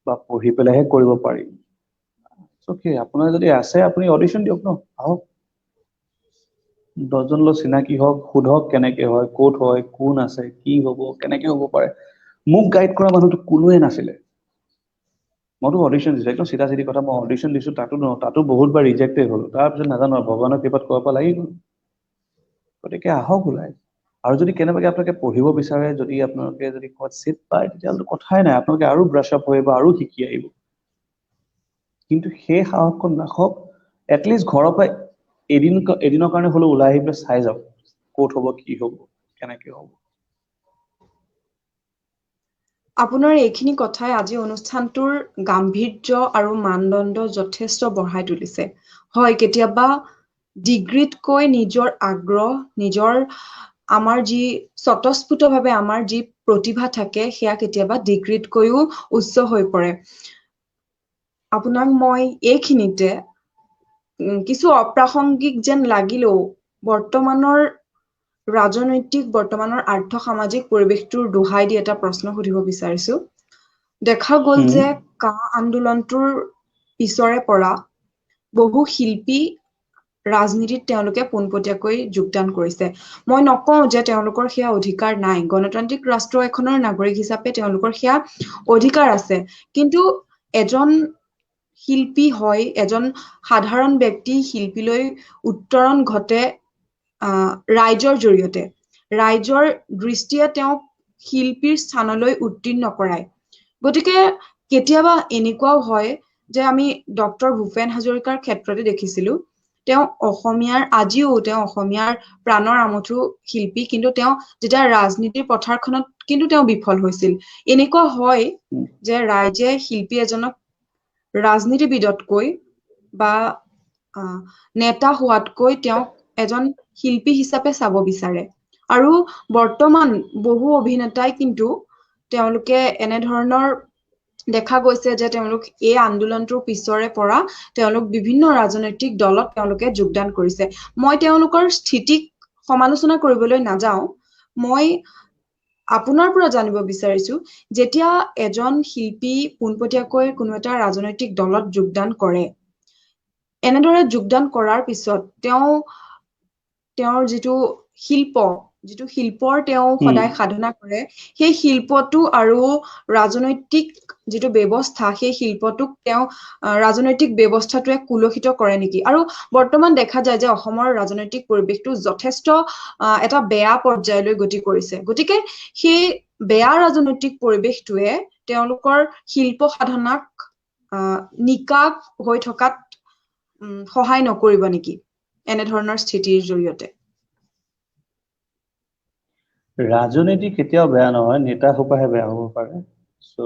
বা পঢ়ি পেলাইহে কৰিব পাৰিম, আপোনাৰ যদি আছে আপুনি অডিশ্যন দিয়ক ন, আহক 10জন লোক চিনাকি হওক, সোধক কেনেকে হয়, ক'ত হয়, কোন আছে, কি হব, কেনেকে হব পাৰে। মোক গাইড কৰা মানুহটো কোনোৱে নাছিলে। মইতো অডিশ্যন দিছো, একদম চিধা চিধি কথা, মই অডিশ্যন দিছো, তাতো বহুতবাৰ ৰিজেক্টেড হলো, তাৰপিছত নাজানো আৰু ভগৱানৰ কৃপাত ক'ৰ পৰা লাগি গ'ল। গতিকে আহক ওলাই। আৰু যদি কেনেবাকে আপোনালোকে পঢ়িব বিচাৰে, যদি আপোনালোকে যদি ক'ৰবাত চিট পায়, তেতিয়াহ'লে কথাই নাই, আপোনালোকে আৰু ব্ৰাছ আপ হৈ আৰু শিকি আহিব। কিন্তু সেই সাহসখন ৰাখক, এটলিষ্ট ঘৰৰ পৰা এদিনৰ কাৰণে হ'লেও ওলাই আহি পেলাই চাই যাওক, ক'ত হ'ব, কি হ'ব, কেনেকে হ'ব। আপোনাৰ এইখিনি কথাই আজি অনুষ্ঠানটোৰ গাম্ভীৰ্য আৰু মানদণ্ড যথেষ্ট বঢ়াই তুলিছে। হয়, কেতিয়াবা ডিগ্ৰীতকৈ নিজৰ আগ্ৰহ, নিজৰ আমাৰ যি স্বতঃস্ফূৰ্তভাৱে আমাৰ যি প্ৰতিভা থাকে, সেয়া কেতিয়াবা ডিগ্ৰীতকৈও উচ্চ হৈ পৰে। আপোনাক মই এইখিনিতে কিছু অপ্ৰাসংগিক যেন লাগিলেও বৰ্তমানৰ আৰ্থ সামাজিক পৰিৱেশটোৰ দোহাই দি এটা প্ৰশ্ন সুধিব বিচাৰিছো। দেখা গ'ল যে কা আন্দোলনটোৰ পিছৰে পৰা বহু শিল্পী ৰাজনীতিত তেওঁলোকে পোনপটীয়াকৈ যোগদান কৰিছে। মই নকওঁ যে তেওঁলোকৰ সেয়া অধিকাৰ নাই, গণতান্ত্ৰিক ৰাষ্ট্ৰ এখনৰ নাগৰিক হিচাপে তেওঁলোকৰ সেয়া অধিকাৰ আছে, কিন্তু এজন শিল্পী হয়, এজন সাধাৰণ ব্যক্তি শিল্পীলৈ উত্তৰণ ঘটে ৰাইজৰ জৰিয়তে, ৰাইজৰ দৃষ্টিয়ে তেওঁক শিল্পীৰ স্থানলৈ উত্তীৰ্ণ কৰায়। গতিকে কেতিয়াবা এনেকুৱাও হয় যে আমি ডক্টৰ ভূপেন হাজৰিকাৰ ক্ষেত্ৰতে দেখিছিলো, তেওঁ অসমীয়াৰ প্ৰাণৰ আমঠু শিল্পী, কিন্তু তেওঁ যেতিয়া ৰাজনীতিৰ পথাৰখনত কিন্তু তেওঁ বিফল হৈছিল। এনেকুৱা হয় যে ৰাইজে শিল্পী এজনক ৰাজনীতিবিদতকৈ বা নেতা হোৱাতকৈ তেওঁক এজন শিল্পী হিচাপে চাব বিচাৰে। আৰু বৰ্তমান বহু অভিনেতাই কিন্তু তেওঁলোকে এনেধৰণৰ দেখা গৈছে যে তেওঁলোক এই আন্দোলনটোৰ পিছৰে পৰা তেওঁলোক বিভিন্ন ৰাজনৈতিক দলত তেওঁলোকে যোগদান কৰিছে। মই তেওঁলোকৰ স্থিতিক সমালোচনা কৰিবলৈ নাযাওঁ, মই আপোনাৰ পৰা জানিব বিচাৰিছো, যেতিয়া এজন শিল্পী পোনপটীয়াকৈ কোনো এটা ৰাজনৈতিক দলত যোগদান কৰে, এনেদৰে যোগদান কৰাৰ পিছত তেওঁৰ যিটো শিল্পৰ তেওঁ সদায় সাধনা কৰে, সেই শিল্পটো আৰু ৰাজনৈতিক যিটো ব্যৱস্থা, সেই শিল্পটোক তেওঁ ৰাজনৈতিক ব্যৱস্থাটোৱে কুলসিত কৰে নেকি? আৰু বৰ্তমান দেখা যায় যে অসমৰ ৰাজনৈতিক পৰিৱেশটো যথেষ্ট এটা বেয়া পৰ্যায়লৈ গতি কৰিছে। গতিকে সেই বেয়া ৰাজনৈতিক পৰিৱেশটোৱে তেওঁলোকৰ শিল্প সাধনাক নিকাপ হৈ থকাত সহায় নকৰিব নেকি এনেধৰণৰ স্থিতিৰ জৰিয়তে? ৰাজনীতি কেতিয়াও বেয়া নহয়, নেতা সোপাহে বেয়া হ'ব পাৰে। So'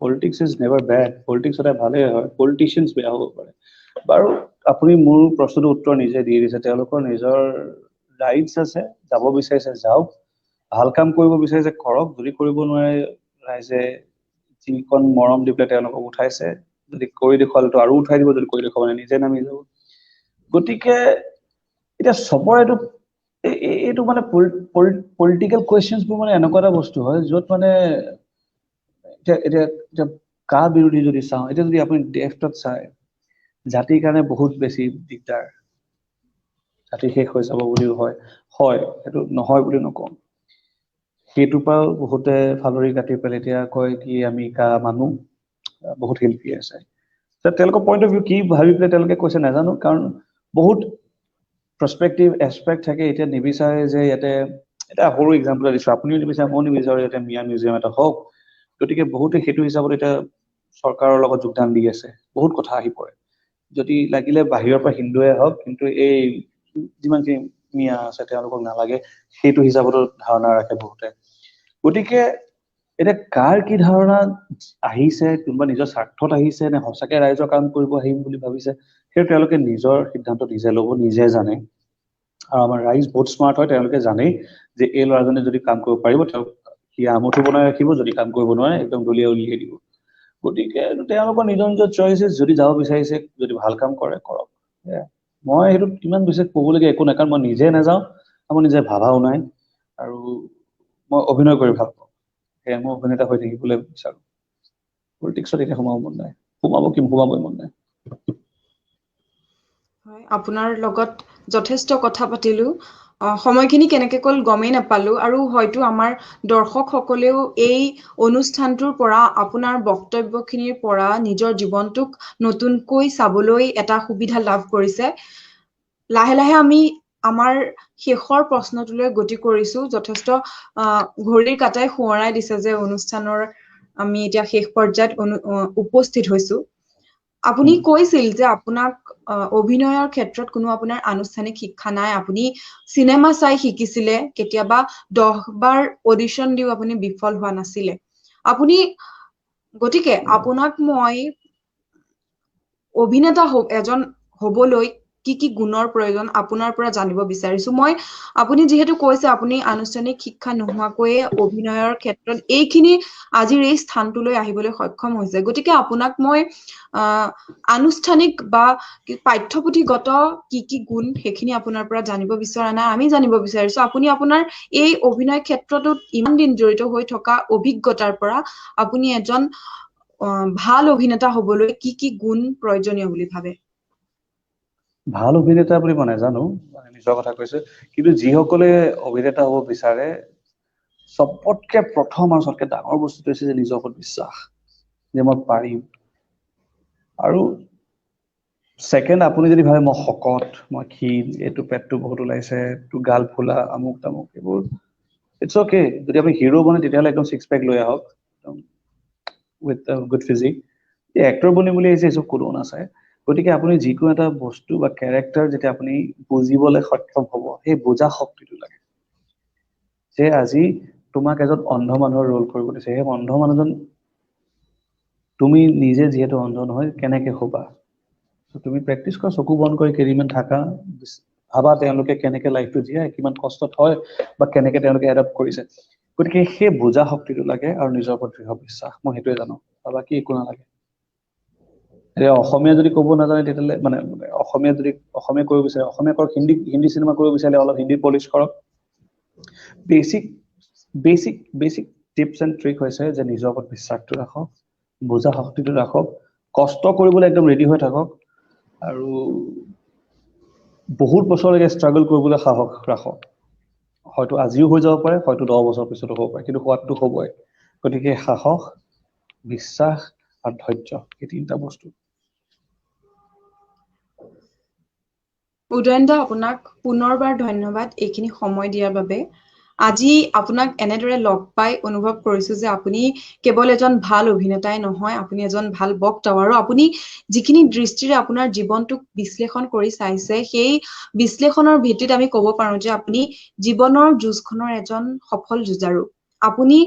politics is never bad, politics সদায় ভালেই হয়, পলিটিচিয়ানছ বেয়া হ'ব পাৰে। বাৰু আপুনি মোৰ প্ৰশ্নটোৰ উত্তৰ নিজে দি দিছে, তেওঁলোকৰ নিজৰ ৰাইটছ আছে, যাব বিচাৰিছে যাওক, ভাল কাম কৰিব বিচাৰিছে কৰক, যদি কৰিব নোৱাৰে ৰাইজে যিকণ মৰম দি পেলাই তেওঁলোকক উঠাইছে, যদি কৰি দেখুৱালেতো আৰু উঠাই দিব, যদি কৰি দেখুৱালে নিজে নামি যাব। গতিকে এতিয়া চবৰেটো এইটো মানে পলিটিকেল কুৱেশ্যনছবোৰ মানে এনেকুৱা এটা বস্তু হয়, য'ত মানে এতিয়া কা বিৰোধী যদি চাওঁ, এতিয়া যদি আপুনি দেশত চায়, জাতিৰ কাৰণে বহুত বেছি দিগদাৰ, জাতি শেষ হৈ যাব বুলিও হয়, সেইটো নহয় বুলি নকওঁ। সেইটোৰ পৰাও বহুতে ফালৰি কাটি পেলাই এতিয়া কয় কি আমি কা মানুহ, বহুত শিল্পী আছে। তেওঁলোকৰ পইণ্ট অফ ভিউ কি ভাবি পেলাই তেওঁলোকে কৈছে নাজানো, কাৰণ বহুত পাৰ্সপেক্টিভ এসপেক্ট থাকে এতিয়া নিবিচাৰে যে ইয়াতে এটা সৰু এক্সাম্পল দিছো আপুনিও নিবিচাৰে মই নিবিচাৰো ইয়াতে মিয়া মিউজিয়াম এটা হওক গতিকে বহুতে সেইটো হিচাপত এটা চৰকাৰৰ লগত যোগদান দি আছে বহুত কথা আহি পৰে যদি লাগিলে বাহিৰৰ পৰা হিন্দুৱে হওক কিন্তু এই যিমানখিনি মিয়া আছে তেওঁলোকক নালাগে সেইটো হিচাপতো ধাৰণা ৰাখে বহুতে গতিকে এটা কাৰ কি ধাৰণা আহিছে কোনোবা নিজৰ স্বাৰ্থত আহিছে নে সঁচাকে ৰাইজৰ কাম কৰিব আহিম বুলি ভাবিছে সেই তেওঁলোকে নিজৰ সিদ্ধান্ত নিজে ল'ব নিজে জানে আৰু আমাৰ ৰাইজ বহুত স্মাৰ্ট হয় তেওঁলোকে জানেই যে এই ল'ৰাজনে যদি কাম কৰিব পাৰিব তেওঁক সি আমঠু বনাই ৰাখিব যদি কাম কৰিব নোৱাৰে একদম দলিয়াই উলিয়াই দিব গতিকে তেওঁলোকৰ নিজৰ নিজৰ চইচেছ যদি যাব বিচাৰিছে যদি ভাল কাম কৰে কৰক মই সেইটো কিমান বিশেষ ক'বলগীয়া একো নাই কাৰণ মই নিজে নাযাওঁ মই নিজে ভাবাও নাই আৰু মই অভিনয় কৰি ভাল পাওঁ সেয়া মই অভিনেতা হৈ থাকিবলৈ বিচাৰোঁ পলিটিক্সত এতিয়া সোমাব মন নাই সোমাবই মন নাই হয় আপোনাৰ লগত যথেষ্ট কথা পাতিলো সময়খিনি কেনেকৈ গ'ল গমেই নাপালো আৰু হয়তো আমাৰ দৰ্শকসকলেও এই অনুষ্ঠানটোৰ পৰা আপোনাৰ বক্তব্যখিনিৰ পৰা নিজৰ জীৱনটোক নতুনকৈ চাবলৈ এটা সুবিধা লাভ কৰিছে লাহে লাহে আমি আমাৰ শেষৰ প্ৰশ্নটোলৈ গতি কৰিছো যথেষ্ট ঘড়ীৰ কাটাই সোঁৱৰাই দিছে যে অনুষ্ঠানৰ আমি এতিয়া শেষ পৰ্যায়ত উপস্থিত হৈছো আপুনি কৈছিল যে আপোনাক অভিনয়ৰ ক্ষেত্ৰত কোনো আপোনাৰ আনুষ্ঠানিক শিক্ষা নাই আপুনি সিনেমা চাই শিকিছিলে কেতিয়াবা 10 বাৰ অডিশন দিও আপুনি বিফল হোৱা নাছিলে আপুনি গতিকে আপোনাক মই অভিনেতা এজন হবলৈ কি গুণৰ প্ৰয়োজন আপোনাৰ পৰা জানিব বিচাৰিছো মই আপুনি যেহেতু কৈছে আপুনি আনুষ্ঠানিক শিক্ষা নোহোৱাকৈয়ে অভিনয়ৰ ক্ষেত্ৰত এইখিনি আজিৰ এই স্থানটোলৈ আহিবলৈ সক্ষম হৈছে গতিকে আপোনাক মই আনুষ্ঠানিক বা পাঠ্যপুথিগত কি গুণ সেইখিনি আপোনাৰ পৰা জানিব বিচৰা নাই আমি জানিব বিচাৰিছো আপুনি আপোনাৰ এই অভিনয় ক্ষেত্ৰটোত ইমান দিন জড়িত হৈ থকা অভিজ্ঞতাৰ পৰা আপুনি এজন ভাল অভিনেতা হবলৈ কি গুণ প্ৰয়োজনীয় বুলি ভাবে ভাল অভিনেতা বুলি মই নাজানো নিজৰ কথা কৈছো কিন্তু যিসকলে অভিনেতা হ'ব বিচাৰে সবতকে প্ৰথম আৰু সবতকে ডাঙৰ বস্তুটো হৈছে যে নিজৰ ওপৰত বিশ্বাস যে মই পাৰিম আৰু সেকেন্ড আপুনি যদি ভাবে মই শকত মই ক্ষীণ এইটো পেটটো বহুত ওলাইছে তো গাল ফুলা আমুক তামুক এইবোৰ ইটস ওকে যদি আপুনি হিৰো বনে তেতিয়াহ'লে একদম সিক্স পেক লৈ আহক উইথ গুড ফিজিক এক্টৰ বনি বুলি আহিছে এইসব কোনো নাচায় গতিকে আপুনি যিকোনো এটা বস্তু বা ক্যাৰেক্টাৰ যেতিয়া আপুনি বুজিবলৈ সক্ষম হ'ব সেই বুজা শক্তিটো লাগে যে আজি তোমাক এজন অন্ধ মানুহৰ ৰোল কৰিব দিছে সেই অন্ধ মানুহজন তুমি নিজে যিহেতু অন্ধ নহয় কেনেকৈ হ'বা তুমি প্ৰেক্টিছ কৰা চকু বন্ধ কৰি কেইদিনমান থাকা ভাবা তেওঁলোকে কেনেকৈ লাইফটো জীয়াই কিমান কষ্টত হয় বা কেনেকৈ তেওঁলোকে এডাপ্ট কৰিছে গতিকে সেই বুজা শক্তিটো লাগে আৰু নিজৰ ওপৰত দৃঢ় বিশ্বাস মই সেইটোৱে জানো আৰু বাকী একো নালাগে অসমীয়া যদি ক'ব নাজানে তেতিয়াহ'লে মানে অসমীয়া যদি অসমীয়া কৰিব বিচাৰে অসমীয়া কৰক হিন্দী চিনেমা কৰিব বিচাৰিলে অলপ হিন্দী পলিচ কৰক বেসিক টিপছ এণ্ড ট্ৰিক হৈছে যে নিজৰ ওপৰত বিশ্বাসটো ৰাখক বুজা শক্তিটো ৰাখক কষ্ট কৰিবলৈ একদম ৰেডি হৈ থাকক আৰু বহুত বছৰলৈকে ষ্ট্ৰাগল কৰিবলৈ সাহস ৰাখক হয়তো আজিও হৈ যাব পাৰে হয়তো 10 বছৰ পিছতো হ'ব পাৰে কিন্তু হোৱাটো হ'বই গতিকে সাহস বিশ্বাস আৰু ধৈৰ্য এই তিনিটা বস্তু উদয়ন দা আপোনাক পুনৰবাৰ ধন্যবাদ এইখিনি সময় দিয়াৰ বাবে আজি আপোনাক এনেদৰে লগ পাই অনুভৱ কৰিছো যে আপুনি কেৱল এজন ভাল অভিনেতাই নহয় আপুনি এজন ভাল বক্তাও আৰু আপুনি যিখিনি দৃষ্টিৰে আপোনাৰ জীৱনটোক বিশ্লেষণ কৰি চাইছে সেই বিশ্লেষণৰ ভিত্তিত আমি ক'ব পাৰো যে আপুনি জীৱনৰ যুঁজখনৰ এজন সফল যুঁজাৰু আপুনি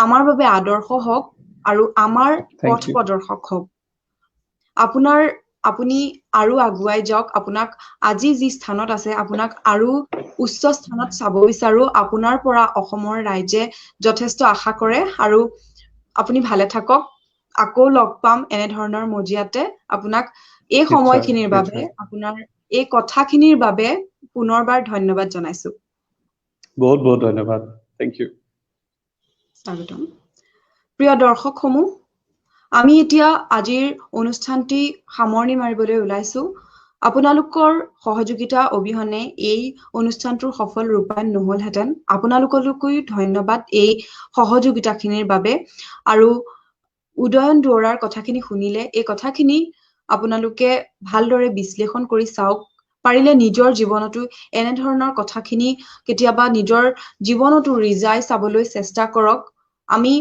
আমাৰ বাবে আদৰ্শ হওক আৰু আমাৰ পথ প্ৰদৰ্শক হওক আপুনি আৰু আগুৱাই যাওক আপোনাক আজি যি স্থানত আছে আপোনাক আৰু উচ্চ স্থানত চাব বিচাৰো আপোনাৰ পৰা অসমৰ ৰাইজে যথেষ্ট আশা কৰে আৰু আপুনি ভালে থাকক আকৌ লগ পাম এনে ধৰণৰ মজিয়াতে আপোনাক এই সময়খিনিৰ বাবে আপোনাৰ এই কথাখিনিৰ বাবে পুনৰবাৰ ধন্যবাদ জনাইছো বহুত বহুত ধন্যবাদ থ্যাংক ইউ স্বাগতম প্ৰিয় দৰ্শকসমূহ আমি এতিয়া আজিৰ অনুষ্ঠানটি সামৰণি মাৰিবলৈ ওলাইছো আপোনালোকৰ সহযোগিতা অবিহনে এই অনুষ্ঠানটোৰ সফল ৰূপায়ণ নহলহেঁতেন আপোনালোকলৈকো ধন্যবাদ এই সহযোগিতাখিনিৰ বাবে আৰু উদয়ন দুৱৰাৰ কথাখিনি শুনিলে এই কথাখিনি আপোনালোকে ভালদৰে বিশ্লেষণ কৰি চাওক পাৰিলে নিজৰ জীৱনতো এনে ধৰণৰ কথাখিনি কেতিয়াবা নিজৰ জীৱনতো ৰিজাই চাবলৈ চেষ্টা কৰক আমি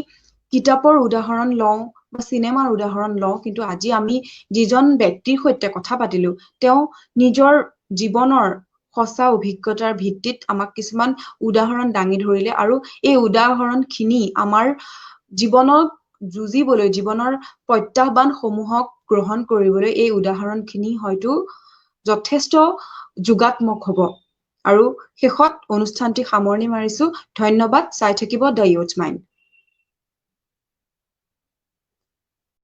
কিতাপৰ উদাহৰণ লওঁ বা সিনেমাৰ উদাহৰণ লওঁ কিন্তু আজি আমি যিজন ব্যক্তিৰ সৈতে কথা পাতিলো তেওঁ নিজৰ জীৱনৰ সঁচা অভিজ্ঞতাৰ ভিত্তিত আমাক কিছুমান উদাহৰণ দাঙি ধৰিলে আৰু এই উদাহৰণখিনি আমাৰ জীৱনত যুঁজিবলৈ জীৱনৰ প্ৰত্যাহ্বান সমূহক গ্ৰহণ কৰিবলৈ এই উদাহৰণখিনি হয়তো যথেষ্ট যোগাত্মক হ'ব আৰু শেষত অনুষ্ঠানটি সামৰণি মাৰিছো ধন্যবাদ চাই থাকিব দ্য ইয়ুথ মাইণ্ড